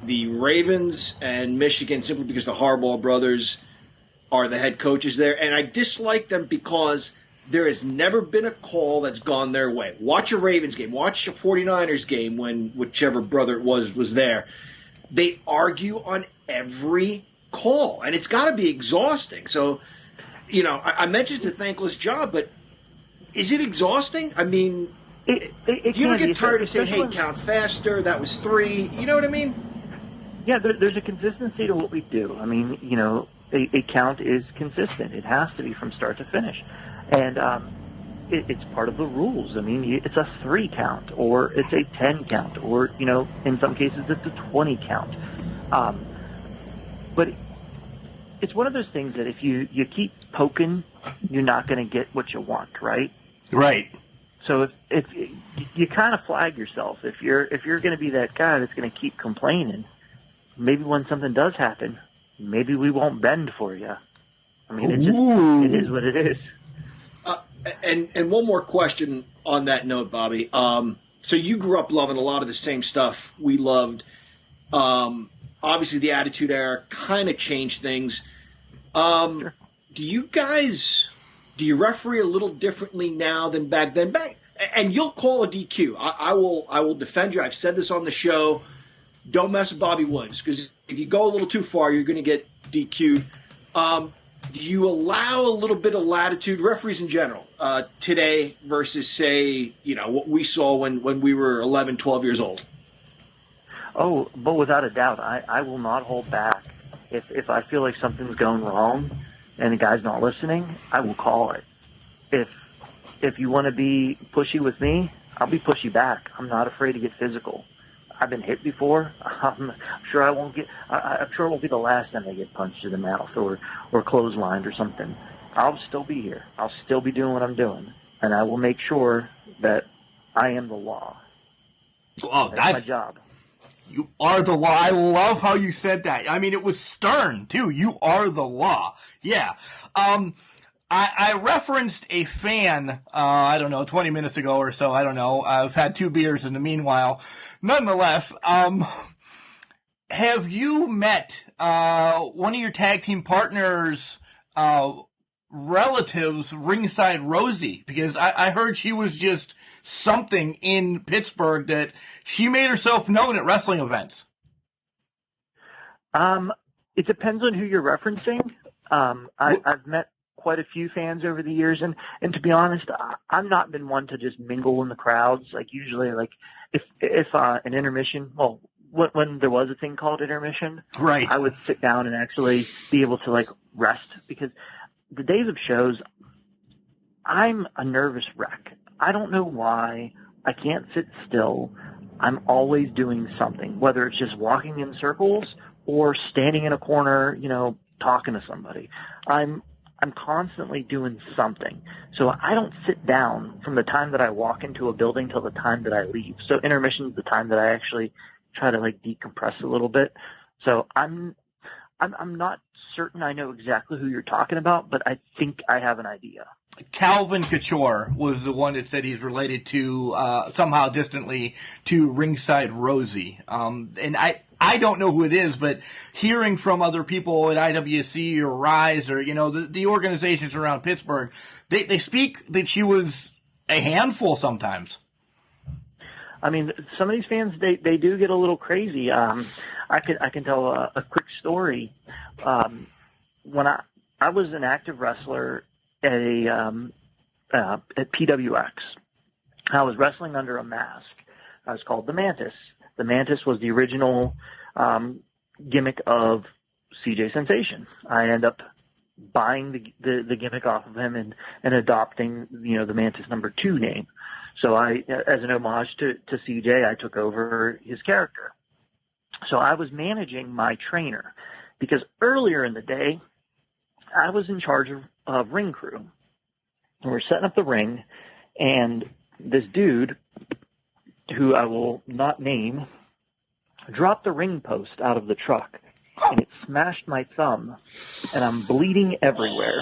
the Ravens and Michigan, simply because the Harbaugh brothers are the head coaches there. And I dislike them because there has never been a call that's gone their way. Watch a Ravens game. Watch a 49ers game when whichever brother it was there. They argue on every call, and it's got to be exhausting. So, I mentioned it's a thankless job, but is it exhausting? I mean, do you ever get tired of saying, hey, count faster, that was 3? You know what I mean? Yeah, there's a consistency to what we do. I mean, a count is consistent. It has to be from start to finish. And it's part of the rules. I mean, it's a 3 count, or it's a 10 count, or, in some cases it's a 20 count. But it's one of those things that if you keep poking, you're not going to get what you want, right? Right. So if you kind of flag yourself, if you're going to be that guy that's going to keep complaining, maybe when something does happen, maybe we won't bend for you. I mean, it is what it is. And one more question on that note, Bobby. So you grew up loving a lot of the same stuff we loved. Obviously, the Attitude Era kind of changed things. Sure. Do you referee a little differently now than back then? And you'll call a DQ. I will defend you. I've said this on the show. Don't mess with Bobby Woods, because if you go a little too far, you're going to get DQ'd. Do you allow a little bit of latitude, referees in general, today versus, say, what we saw when we were 11, 12 years old? Oh, but without a doubt, I will not hold back. If I feel like something's going wrong and the guy's not listening, I will call it. If you want to be pushy with me, I'll be pushy back. I'm not afraid to get physical. I've been hit before. I'm sure I won't get. I'm sure it won't be the last time I get punched in the mouth or clotheslined or something. I'll still be here. I'll still be doing what I'm doing, and I will make sure that I am the law. Oh, that's my job. You are the law. I love how you said that. I mean, it was stern, too. You are the law. Yeah. I referenced a fan, 20 minutes ago or so. I don't know. I've had 2 beers in the meanwhile. Nonetheless, have you met one of your tag team partners' relatives, Ringside Rosie? Because I heard she was just something in Pittsburgh, that she made herself known at wrestling events. It depends on who you're referencing. I've met quite a few fans over the years, and to be honest, I've not been one to just mingle in the crowds. Like usually, like if an intermission, well, when there was a thing called intermission, right, I would sit down and actually be able to like rest, because the days of shows, I'm a nervous wreck. I don't know why I can't sit still. I'm always doing something, whether it's just walking in circles or standing in a corner, talking to somebody. I'm constantly doing something. So I don't sit down from the time that I walk into a building till the time that I leave. So intermission is the time that I actually try to like decompress a little bit. So I'm not certain I know exactly who you're talking about, but I think I have an idea. Calvin Couture was the one that said he's related to, somehow distantly, to Ringside Rosie. And I don't know who it is, but hearing from other people at IWC or Rise or, the organizations around Pittsburgh, they speak that she was a handful sometimes. I mean, some of these fans, they do get a little crazy. I can tell a quick story. When I was an active wrestler at PWX, I was wrestling under a mask. I was called the Mantis. The Mantis was the original gimmick of CJ Sensation. I ended up buying the gimmick off of him and adopting, the Mantis #2 name. So I, as an homage to CJ, I took over his character. So I was managing my trainer, because earlier in the day, I was in charge of ring crew. And we're setting up the ring, and this dude, who I will not name, dropped the ring post out of the truck, and it smashed my thumb, and I'm bleeding everywhere.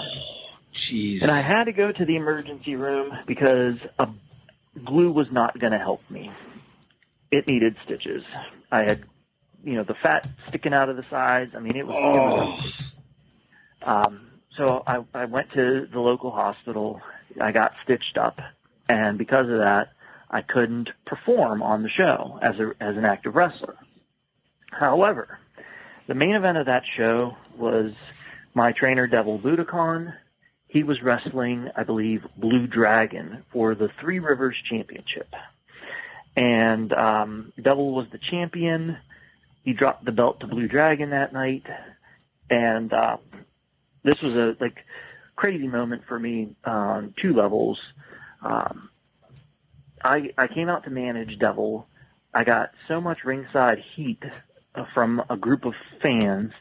Jeez. And I had to go to the emergency room because a glue was not going to help me. It needed stitches. I had, the fat sticking out of the sides. I mean, it was so I went to the local hospital. I got stitched up, and because of that, I couldn't perform on the show as an active wrestler. However, the main event of that show was my trainer, Devil Budokan. He was wrestling, I believe, Blue Dragon for the Three Rivers Championship. And Devil was the champion. He dropped the belt to Blue Dragon that night. And this was a crazy moment for me on 2 levels. I came out to manage Devil. I got so much ringside heat from a group of fans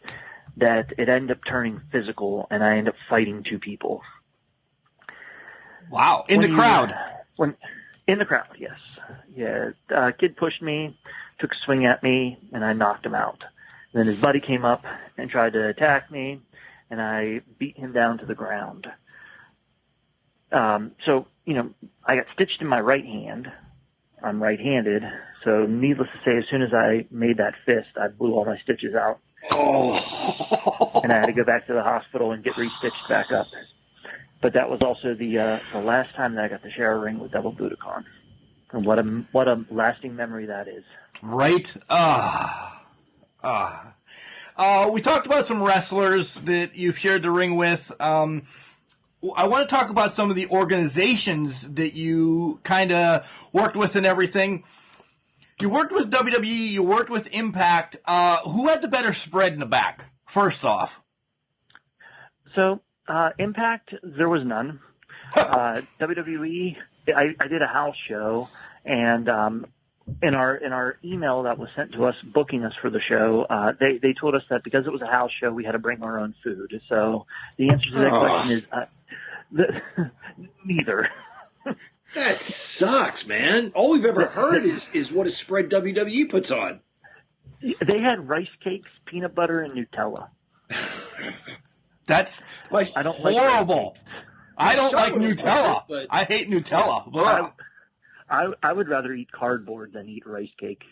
that it ended up turning physical, and I ended up fighting 2 people. Wow. In the crowd? In the crowd, yes. Yeah, a kid pushed me, took a swing at me, and I knocked him out. Then his buddy came up and tried to attack me, and I beat him down to the ground. So, I got stitched in my right hand. I'm right-handed, so needless to say, as soon as I made that fist, I blew all my stitches out. Oh. And I had to go back to the hospital and get re-stitched back up. But that was also the last time that I got to share a ring with Devil Budokan. And what a lasting memory that is. Right? We talked about some wrestlers that you've shared the ring with. I want to talk about some of the organizations that you kind of worked with and everything. You worked with WWE, you worked with Impact. Who had the better spread in the back, first off? So, Impact, there was none. WWE, I did a house show, and in our email that was sent to us booking us for the show, they told us that because it was a house show, we had to bring our own food. So the answer to that question is neither. That sucks, man. All we've ever heard is what a spread WWE puts on. They had rice cakes, peanut butter, and Nutella. That's I don't horrible. I don't like Nutella. But I hate Nutella. I would rather eat cardboard than eat rice cake.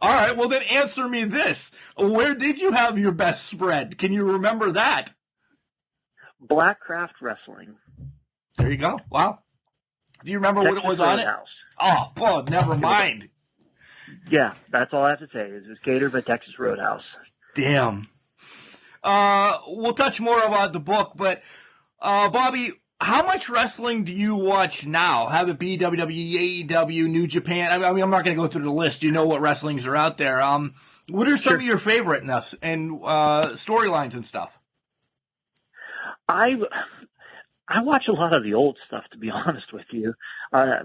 All right, well then answer me this. Where did you have your best spread? Can you remember that? Blackcraft Wrestling. There you go. Wow. Do you remember Texas what it was on it? Roadhouse. Oh, never mind. Yeah, that's all I have to say. It was catered by Texas Roadhouse. Damn. We'll touch more about the book, but Bobby, how much wrestling do you watch now? Have it be WWE, AEW, New Japan? I mean, I'm not going to go through the list. You know what wrestlings are out there. What are some of your favorite and storylines and stuff? I watch a lot of the old stuff, to be honest with you. I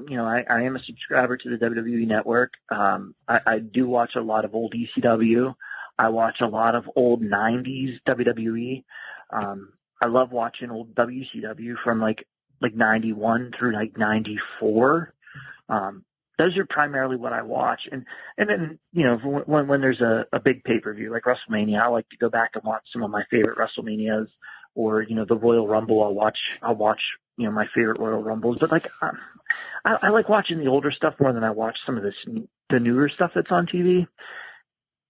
am a subscriber to the WWE Network. I do watch a lot of old ECW. I watch a lot of old 90s WWE. I love watching old WCW from like 91 through like 94. Those are primarily what I watch. And then, when there's a big pay-per-view like WrestleMania, I like to go back and watch some of my favorite WrestleManias. Or, the Royal Rumble, I'll watch, my favorite Royal Rumbles. But I like watching the older stuff more than I watch some of the newer stuff that's on TV.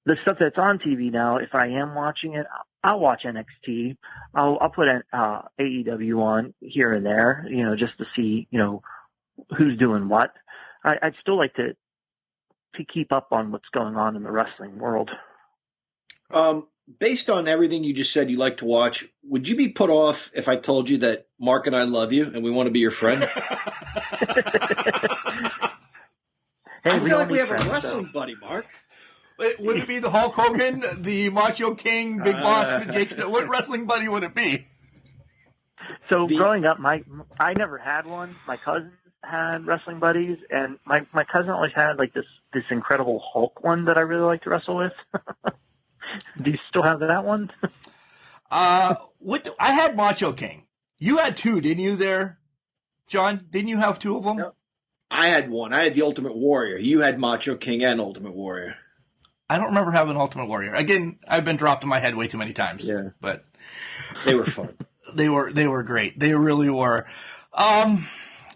The stuff that's on TV now, if I am watching it, I'll watch NXT. I'll put AEW on here and there, just to see, who's doing what. I'd still like to keep up on what's going on in the wrestling world. Based on everything you just said you like to watch, would you be put off if I told you that Mark and I love you and we want to be your friend? I feel like we have a wrestling buddy, Mark. Would it be the Hulk Hogan, the Macho King, Big Boss, Jake Snell? What wrestling buddy would it be? So growing up, I never had one. My cousins had wrestling buddies, and my cousin always had like this incredible Hulk one that I really like to wrestle with. Do you still have that one? I had Macho King. You had two, didn't you there, John? Didn't you have two of them? No. I had one. I had the Ultimate Warrior. You had Macho King and Ultimate Warrior. I don't remember having Ultimate Warrior. Again, I've been dropped in my head way too many times. Yeah. But they were fun. They were great. They really were. I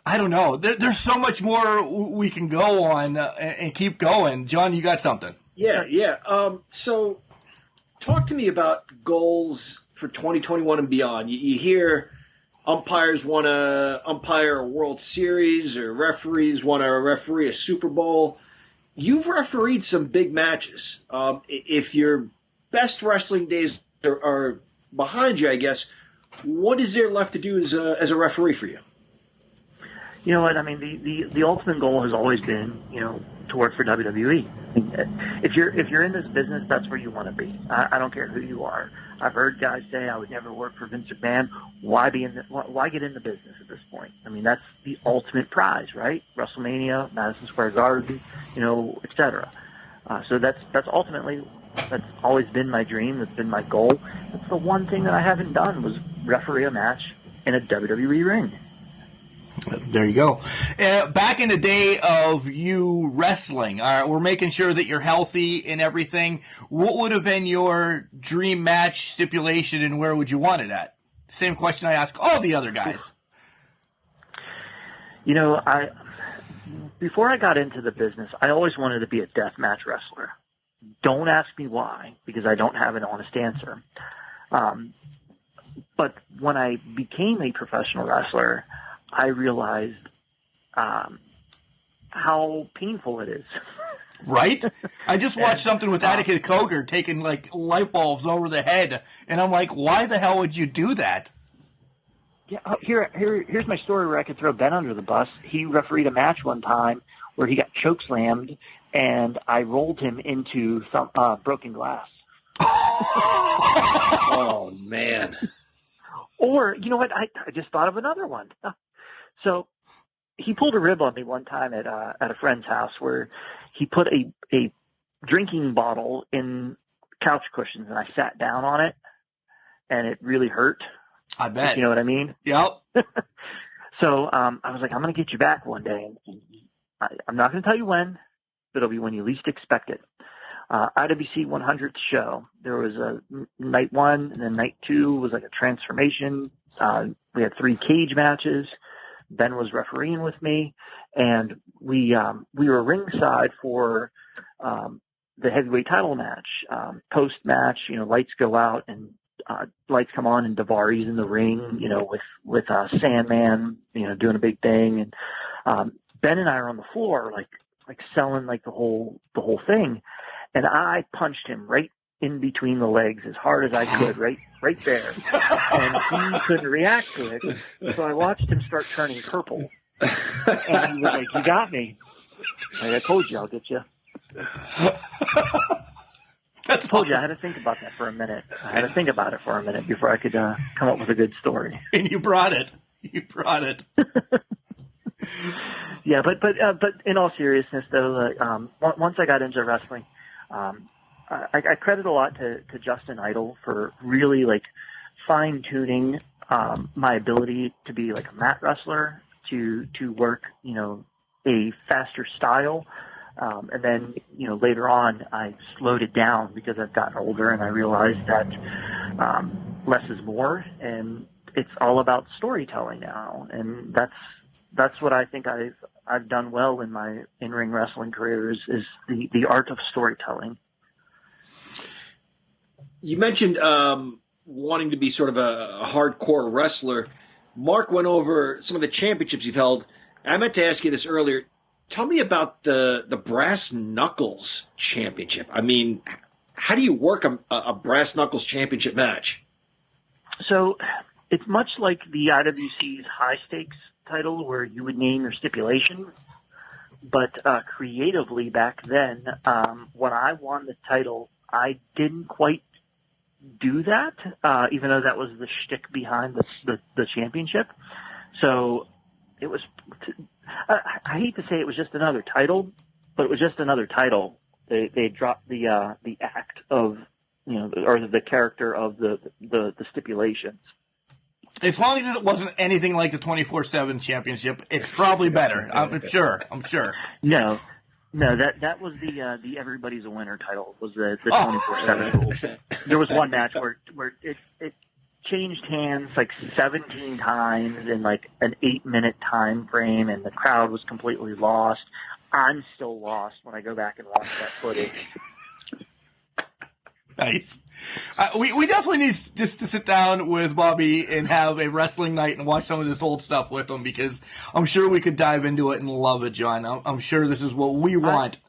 don't know. There's so much more we can go on and keep going. John, you got something? Yeah. So talk to me about goals for 2021 and beyond. You hear umpires want to umpire a World Series or referees want to referee a Super Bowl. You've refereed some big matches. If your best wrestling days are behind you, I guess, what is there left to do as a referee for you? You know what? I mean, the ultimate goal has always been, to work for WWE. If you're in this business, that's where you want to be. I don't care who you are. I've heard guys say I would never work for Vince McMahon. Why get in the business at this point? I mean, that's the ultimate prize, right? WrestleMania, Madison Square Garden, etc. So that's ultimately, that's always been my dream. That's been my goal. That's the one thing that I haven't done was referee a match in a WWE ring. There you go. Back in the day of you wrestling, we're making sure that you're healthy and everything. What would have been your dream match stipulation and where would you want it at? Same question I ask all the other guys. Before I got into the business, I always wanted to be a deathmatch wrestler. Don't ask me why, because I don't have an honest answer. But when I became a professional wrestler, I realized how painful it is. Right? I just watched something with Attica Cogar taking like light bulbs over the head, and I'm like, why the hell would you do that? Yeah, here's my story where I could throw Ben under the bus. He refereed a match one time where he got chokeslammed, and I rolled him into some broken glass. Oh, man. Or, you know what? I just thought of another one. So he pulled a rib on me one time at a friend's house where he put a drinking bottle in couch cushions, and I sat down on it, and it really hurt. I bet. You know what I mean? Yep. So I was like, I'm going to get you back one day. And I'm not going to tell you when, but it'll be when you least expect it. IWC 100th show. There was a night one, and then night two was like a transformation. We had 3 cage matches. Ben was refereeing with me, and we were ringside for the heavyweight title match. Post match, lights go out and lights come on, and Davari's in the ring, with Sandman, doing a big thing, and Ben and I are on the floor, like selling like the whole thing, and I punched him right in between the legs as hard as I could, right there, and he couldn't react to it, so I watched him start turning purple, and he was like, "You got me." Like, I told you, I'll get you. I told you I had to think about that for a minute. I had to think about it for a minute before I could come up with a good story. And you brought it. Yeah, but in all seriousness, though, once I got into wrestling, I credit a lot to Justin Idol for really like fine tuning my ability to be like a mat wrestler, to work a faster style. And then, later on, I slowed it down because I've gotten older, and I realized that less is more, and it's all about storytelling now. And that's what I think I've done well in my in-ring wrestling career is the art of storytelling. You mentioned wanting to be sort of a hardcore wrestler. Mark went over some of the championships you've held. I meant to ask you this earlier. Tell me about the Brass Knuckles Championship. I mean, how do you work a Brass Knuckles Championship match? So it's much like the IWC's high stakes title where you would name your stipulation. But creatively back then, when I won the title, I didn't quite do that, even though that was the shtick behind the championship. So it was... I hate to say it was just another title, but it was just another title. They dropped the act of or the character of the stipulations. As long as it wasn't anything like the 24/7 championship, it's probably better. I'm sure. No, that was the everybody's a winner title. Was the 24/7 rules. There was one match where it changed hands like 17 times in like an 8-minute time frame, and the crowd was completely lost. I'm still lost when I go back and watch that footage. Nice. We definitely need just to sit down with Bobby and have a wrestling night and watch some of this old stuff with him, because I'm sure we could dive into it and love it, John. I'm sure this is what we want.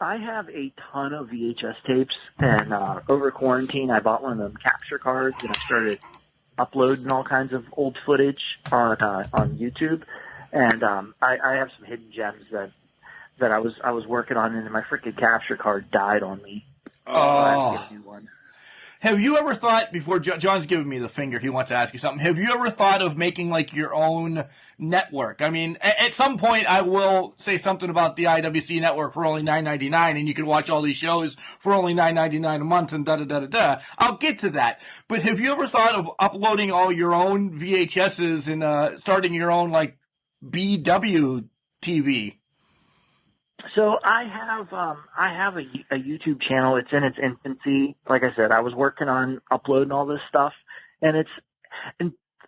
I have a ton of VHS tapes, and over quarantine, I bought one of them capture cards, and I started uploading all kinds of old footage on YouTube. And I have some hidden gems that I was working on, and my freaking capture card died on me. So I have to get a new one. Have you ever thought, before John's giving me the finger, he wants to ask you something, have you ever thought of making like your own network? I mean, at some point I will say something about the IWC network for only $9.99, and you can watch all these shows for only $9.99 a month and da-da-da-da-da. I'll get to that. But have you ever thought of uploading all your own VHSs and starting your own like BW TV? So I have a YouTube channel. It's in its infancy. Like I said, I was working on uploading all this stuff, and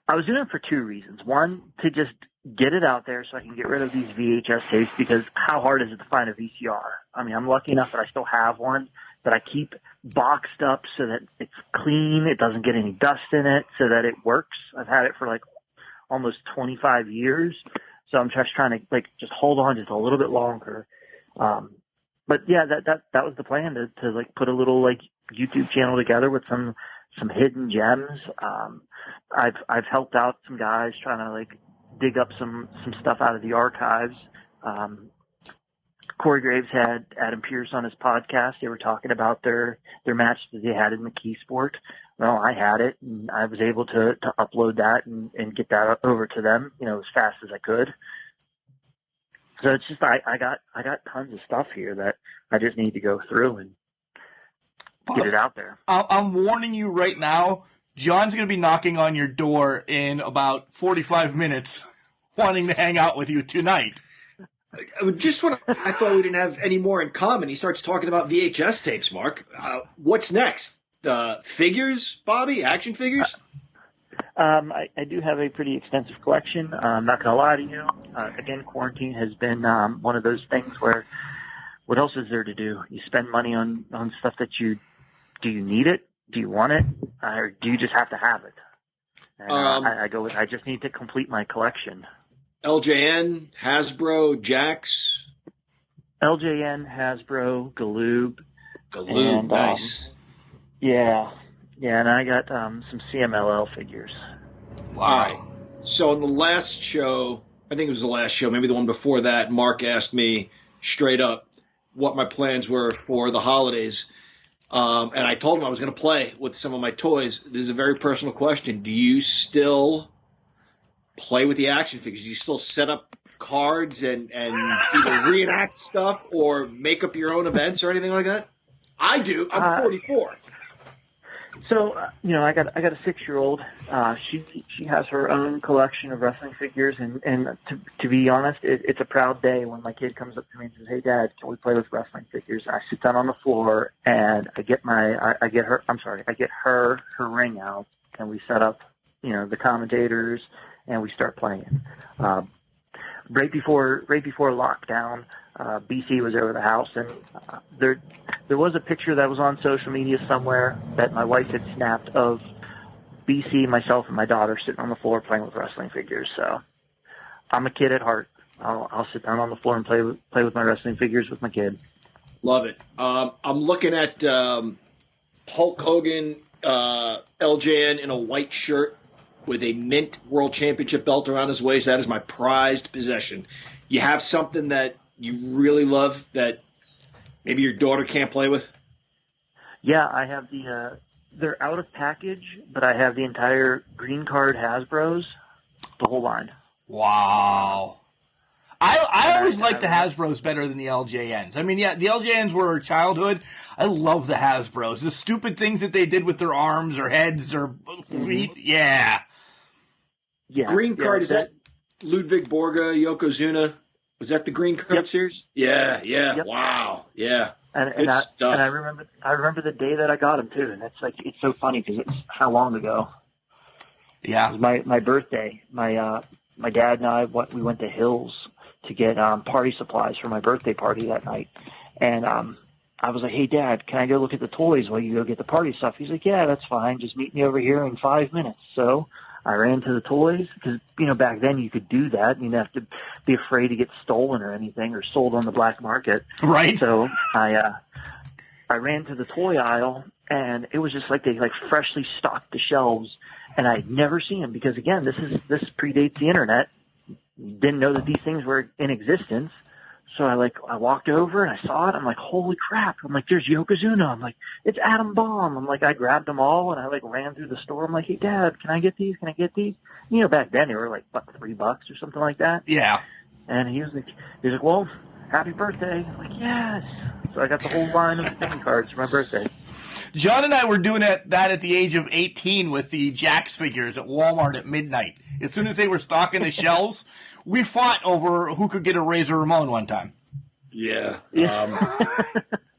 I was doing it for 2 reasons. One, to just get it out there so I can get rid of these VHS tapes, because how hard is it to find a VCR? I mean, I'm lucky enough that I still have one that I keep boxed up so that it's clean, it doesn't get any dust in it, so that it works. I've had it for like almost 25 years, so I'm just trying to like just hold on just a little bit longer. But yeah, that was the plan, to like put a little like YouTube channel together with some some hidden gems. I've helped out some guys trying to like dig up some stuff out of the archives. Corey Graves had Adam Pierce on his podcast. They were talking about their match that they had in McKeesport. Well, I had it, and I was able to upload that and get that over to them, as fast as I could. So it's just I got tons of stuff here that I just need to go through and get it out there. I'm warning you right now, John's going to be knocking on your door in about 45 minutes, wanting to hang out with you tonight. Just when I thought we didn't have any more in common, he starts talking about VHS tapes, Mark. What's next? Figures, Bobby? Action figures? I do have a pretty extensive collection. I'm not going to lie to you. Again, quarantine has been one of those things where what else is there to do? You spend money on stuff that do you need it? Do you want it? Or do you just have to have it? And, I go with, I just need to complete my collection. LJN, Hasbro, Jax? LJN, Hasbro, Galoob. Galoob, nice. Yeah, and I got some CMLL figures. Wow. All right. So in the last show, I think it was the last show, maybe the one before that, Mark asked me straight up what my plans were for the holidays. And I told him I was going to play with some of my toys. This is a very personal question. Do you still play with the action figures? Do you still set up cards and either reenact stuff or make up your own events or anything like that? I do. I'm 44. So, I got a 6-year-old. She has her own collection of wrestling figures, and to be honest, it's a proud day when my kid comes up to me and says, "Hey, Dad, can we play with wrestling figures?" I sit down on the floor and I get her ring out, and we set up, the commentators, and we start playing. Right before lockdown, BC was over the house, and there was a picture that was on social media somewhere that my wife had snapped of BC, myself, and my daughter sitting on the floor playing with wrestling figures. So I'm a kid at heart. I'll sit down on the floor and play with my wrestling figures with my kid. Love it. I'm looking at Hulk Hogan, LJN in a white shirt with a mint world championship belt around his waist. That is my prized possession. You have something that you really love that maybe your daughter can't play with? Yeah, I have they're out of package, but I have the entire green card Hasbros, the whole line. Wow. I always liked the Hasbros better than the LJNs. I mean, yeah, the LJNs were our childhood. I love the Hasbros. The stupid things that they did with their arms or heads or feet. Yeah. Green card, is that Ludwig Borga, Yokozuna? Was that the green card series? Yeah. Yep. Wow. Yeah. And I remember the day that I got them too, and it's so funny because it's how long ago. Yeah. It was my birthday. My dad and I we went to Hills to get party supplies for my birthday party that night, and I was like, "Hey, Dad, can I go look at the toys while you go get the party stuff?" He's like, "Yeah, that's fine. Just meet me over here in 5 minutes." So I ran to the toys because, back then you could do that. You didn't have to be afraid to get stolen or anything or sold on the black market. Right. So I ran to the toy aisle, and it was just like they freshly stocked the shelves, and I had never seen them because, again, this predates the internet. Didn't know that these things were in existence. So I walked over and I saw it. I'm like, holy crap. I'm like, there's Yokozuna. I'm like, it's Atom Bomb. I'm like, I grabbed them all and I ran through the store. I'm like, hey, Dad, can I get these? Can I get these? Back then they were like $3 or something like that. Yeah. And he was like, well, happy birthday. I'm like, yes. So I got the whole line of thing cards for my birthday. John and I were doing that at the age of 18 with the Jax figures at Walmart at midnight. As soon as they were stocking the shelves, we fought over who could get a Razor Ramon one time. Yeah.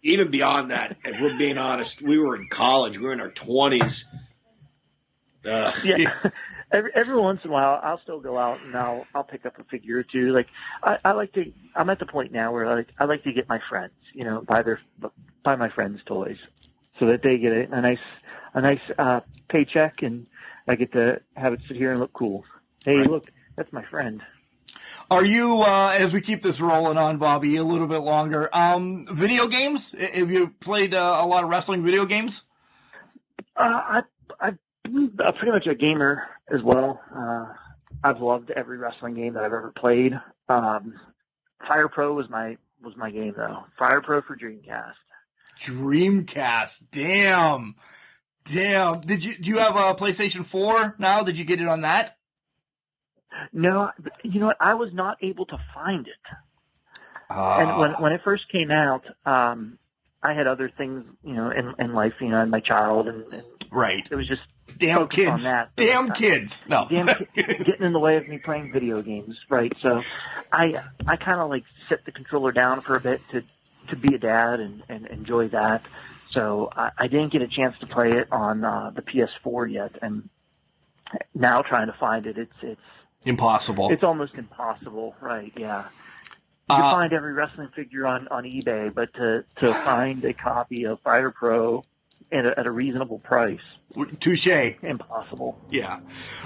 Even beyond that, if we're being honest, we were in college. We were in our 20s. Yeah. Every once in a while, I'll still go out and I'll pick up a figure or two. I'm at the point now where I like to get my friends, buy my friends toys so that they get a nice paycheck and I get to have it sit here and look cool. Hey, right. Look, that's my friend. Are you, as we keep this rolling on, Bobby, a little bit longer, video games? Have you played a lot of wrestling video games? I Pretty much a gamer as well. I've loved every wrestling game that I've ever played. Fire Pro was my game though. Fire Pro for Dreamcast. Dreamcast. Damn. Do you have a PlayStation 4 now? Did you get it on that? No, you know what? I was not able to find it. And when it first came out, I had other things, in life, and my child, and right. It was just damn kids. On that. Damn kids. No. Getting in the way of me playing video games, right? So I kind of like set the controller down for a bit to be a dad and enjoy that. So I didn't get a chance to play it on the PS4 yet, and now trying to find it, it's impossible. It's almost impossible, right? Yeah. You can find every wrestling figure on eBay, but to find a copy of Fire Pro at a reasonable price, touche, impossible. Yeah.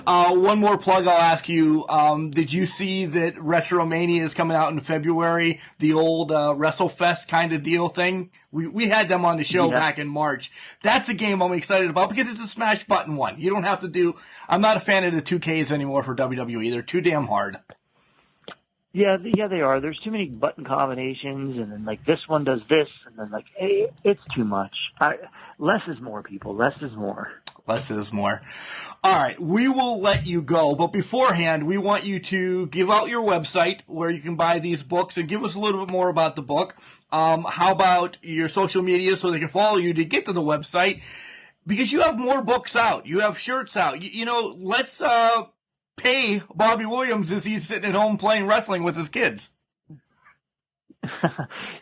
One more plug I'll ask you. Did you see that Retromania is coming out in February? The old WrestleFest kind of deal thing. We had them on the show back in March. That's a game I'm excited about because it's a smash button one. You don't have to do. I'm not a fan of the 2Ks anymore for WWE. They're too damn hard. Yeah, they are. There's too many button combinations, and then like this one does this, and then like hey, it's too much. Less is more, people. Less is more. Less is more. All right, we will let you go, but beforehand, we want you to give out your website where you can buy these books and give us a little bit more about the book. How about your social media so they can follow you to get to the website? Because you have more books out. You have shirts out. Let's pay Bobby Williams as he's sitting at home playing wrestling with his kids.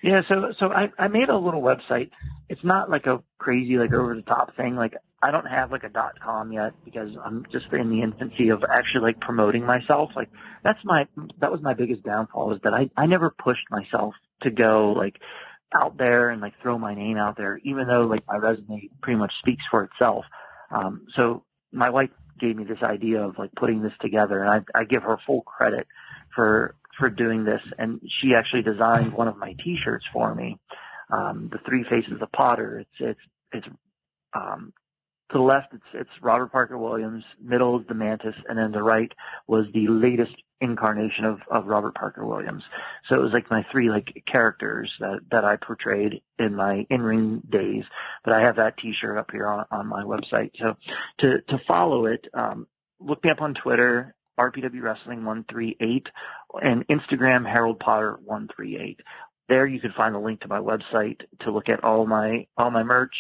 Yeah, so I made a little website. It's not like a crazy, like over the top thing. Like I don't have like a .com yet because I'm just in the infancy of actually like promoting myself. Like that was my biggest downfall is that I never pushed myself to go like out there and like throw my name out there, even though like my resume pretty much speaks for itself. So my wife gave me this idea of like putting this together, and I give her full credit for doing this. And she actually designed one of my T-shirts for me, the Three Faces of Potter. It's to the left it's Robert Parker Williams, middle is the Mantis, and then the right was the latest incarnation of Robert Parker Williams. So it was like my three like characters that I portrayed in my in-ring days. But I have that T-shirt up here on my website. So to follow it, look me up on Twitter, RPW Wrestling 138, and Instagram Harold Potter 138. There you can find a link to my website to look at all my merch.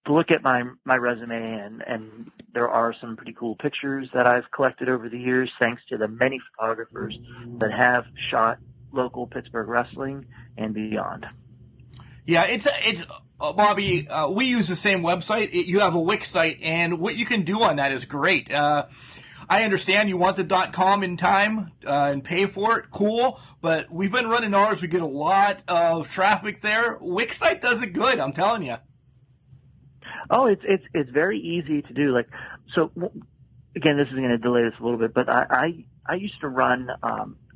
To look at my resume, and there are some pretty cool pictures that I've collected over the years, thanks to the many photographers that have shot local Pittsburgh wrestling and beyond. Yeah, it's Bobby. We use the same website. You have a Wix site, and what you can do on that is great. I understand you want the .com in time and pay for it. Cool, but we've been running ours. We get a lot of traffic there. Wix site does it good. I'm telling you. Oh, it's very easy to do. Like, so again, this is going to delay this a little bit, but I used to run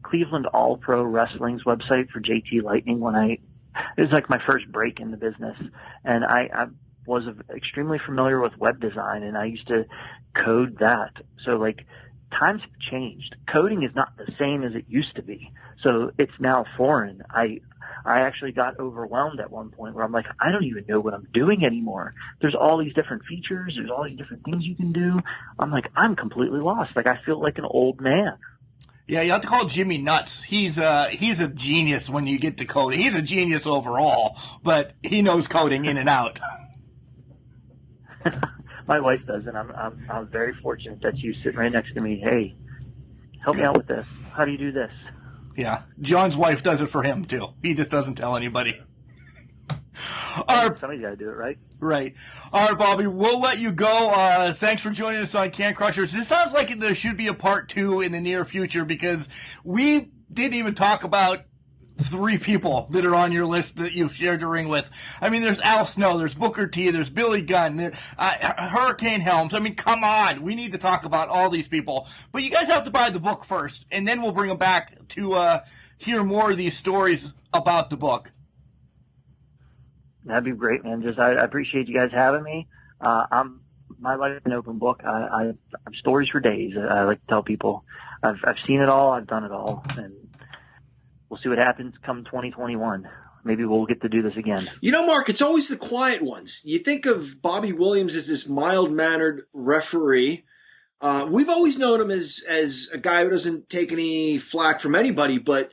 Cleveland All Pro Wrestling's website for JT Lightning it was like my first break in the business, and I was extremely familiar with web design, and I used to code that. So like times have changed. Coding is not the same as it used to be. So it's now foreign. I actually got overwhelmed at one point where I'm like, I don't even know what I'm doing anymore. There's all these different features. There's all these different things you can do. I'm like, I'm completely lost. Like I feel like an old man. Yeah, you have to call Jimmy nuts. He's a genius when you get to coding. He's a genius overall, but he knows coding in and out. My wife does, and I'm very fortunate that she's sitting right next to me. Hey, help me out with this. How do you do this? Yeah, John's wife does it for him too. He just doesn't tell anybody. Somebody's got to do it, right? Right. All right, Bobby, we'll let you go. Thanks for joining us on Can Crushers. This sounds like there should be a part 2 in the near future because we didn't even talk about 3 people that are on your list that you've shared the ring with. I mean, there's Al Snow, there's Booker T, there's Billy Gunn, Hurricane Helms. I mean, come on. We need to talk about all these people. But you guys have to buy the book first, and then we'll bring them back to hear more of these stories about the book. That'd be great, man. I appreciate you guys having me. I'm my life's an open book. I have stories for days. I like to tell people I've seen it all. I've done it all, and we'll see what happens come 2021. Maybe we'll get to do this again. You know, Mark, it's always the quiet ones. You think of Bobby Williams as this mild-mannered referee. We've always known him as a guy who doesn't take any flack from anybody, but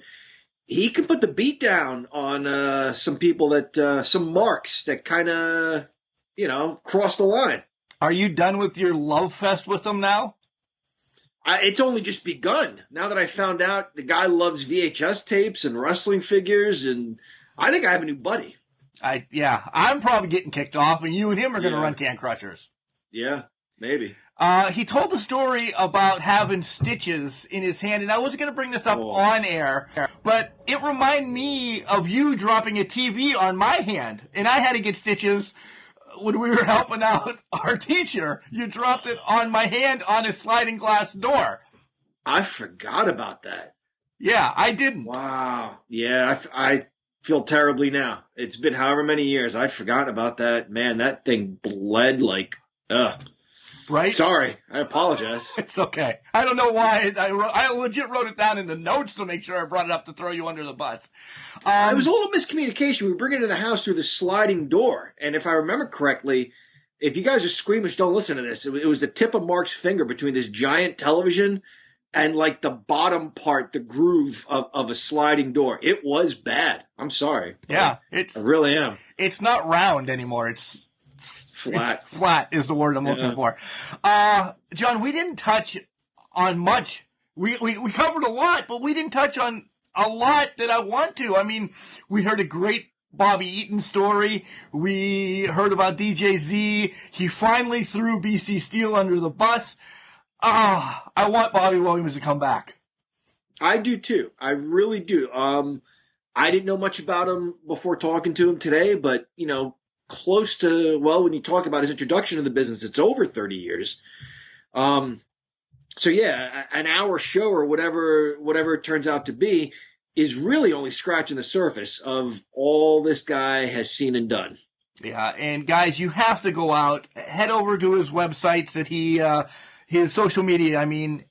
he can put the beat down on some people that some marks that kind of, cross the line. Are you done with your love fest with him now? It's only just begun. Now that I found out the guy loves VHS tapes and wrestling figures, and I think I have a new buddy. I'm probably getting kicked off, and you and him are going to run Can Crushers. Yeah, maybe. He told a story about having stitches in his hand, and I wasn't going to bring this up on air, but it reminded me of you dropping a TV on my hand, and I had to get stitches when we were helping out our teacher. You dropped it on my hand on a sliding glass door. I forgot about that. Yeah, I didn't. Wow. Yeah, I feel terribly now. It's been however many years. I'd forgotten about that. Man, that thing bled like, ugh. Right? Sorry. I apologize. It's okay. I don't know why. I legit wrote it down in the notes to make sure I brought it up to throw you under the bus. It was a little miscommunication. We bring it into the house through the sliding door. And if I remember correctly, if you guys are squeamish, don't listen to this. It was the tip of Mark's finger between this giant television and like the bottom part, the groove of a sliding door. It was bad. I'm sorry. Yeah. I really am. It's not round anymore. It's flat. Flat is the word I'm looking for. John, we didn't touch on much. We covered a lot, but we didn't touch on a lot that I want to. I mean, we heard a great Bobby Eaton story. We heard about DJ Z. He finally threw BC Steel under the bus. I want Bobby Williams to come back. I do too. I really do. I didn't know much about him before talking to him today, but, close to, when you talk about his introduction to the business, it's over 30 years. So yeah, an hour show or whatever it turns out to be is really only scratching the surface of all this guy has seen and done. Yeah, and guys, you have to go out, head over to his websites that his social media,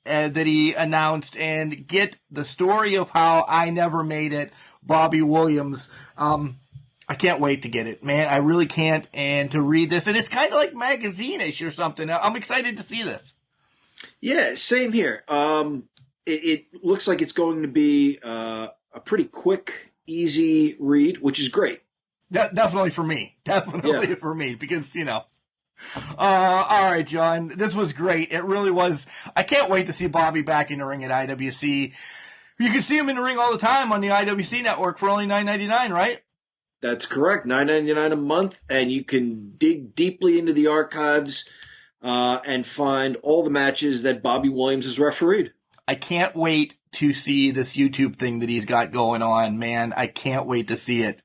that he announced, and get the story of how I never made it, Bobby Williams. I can't wait to get it, man. I really can't. And to read this, and it's kind of like magazine-ish or something. I'm excited to see this. Yeah, same here. It looks like it's going to be a pretty quick, easy read, which is great. Definitely for me. Definitely for me, because, all right, John, this was great. It really was. I can't wait to see Bobby back in the ring at IWC. You can see him in the ring all the time on the IWC network for only $9.99, right? That's correct. $9.99 a month, and you can dig deeply into the archives and find all the matches that Bobby Williams has refereed. I can't wait to see this YouTube thing that he's got going on, man. I can't wait to see it.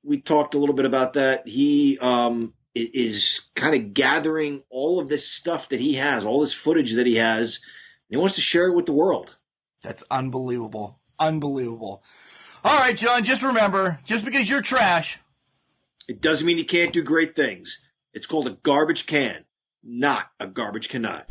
We talked a little bit about that. He is kind of gathering all of this stuff that he has, all this footage that he has, and he wants to share it with the world. That's unbelievable. Unbelievable. All right, John, just remember, just because you're trash, it doesn't mean you can't do great things. It's called a garbage can, not a garbage cannot.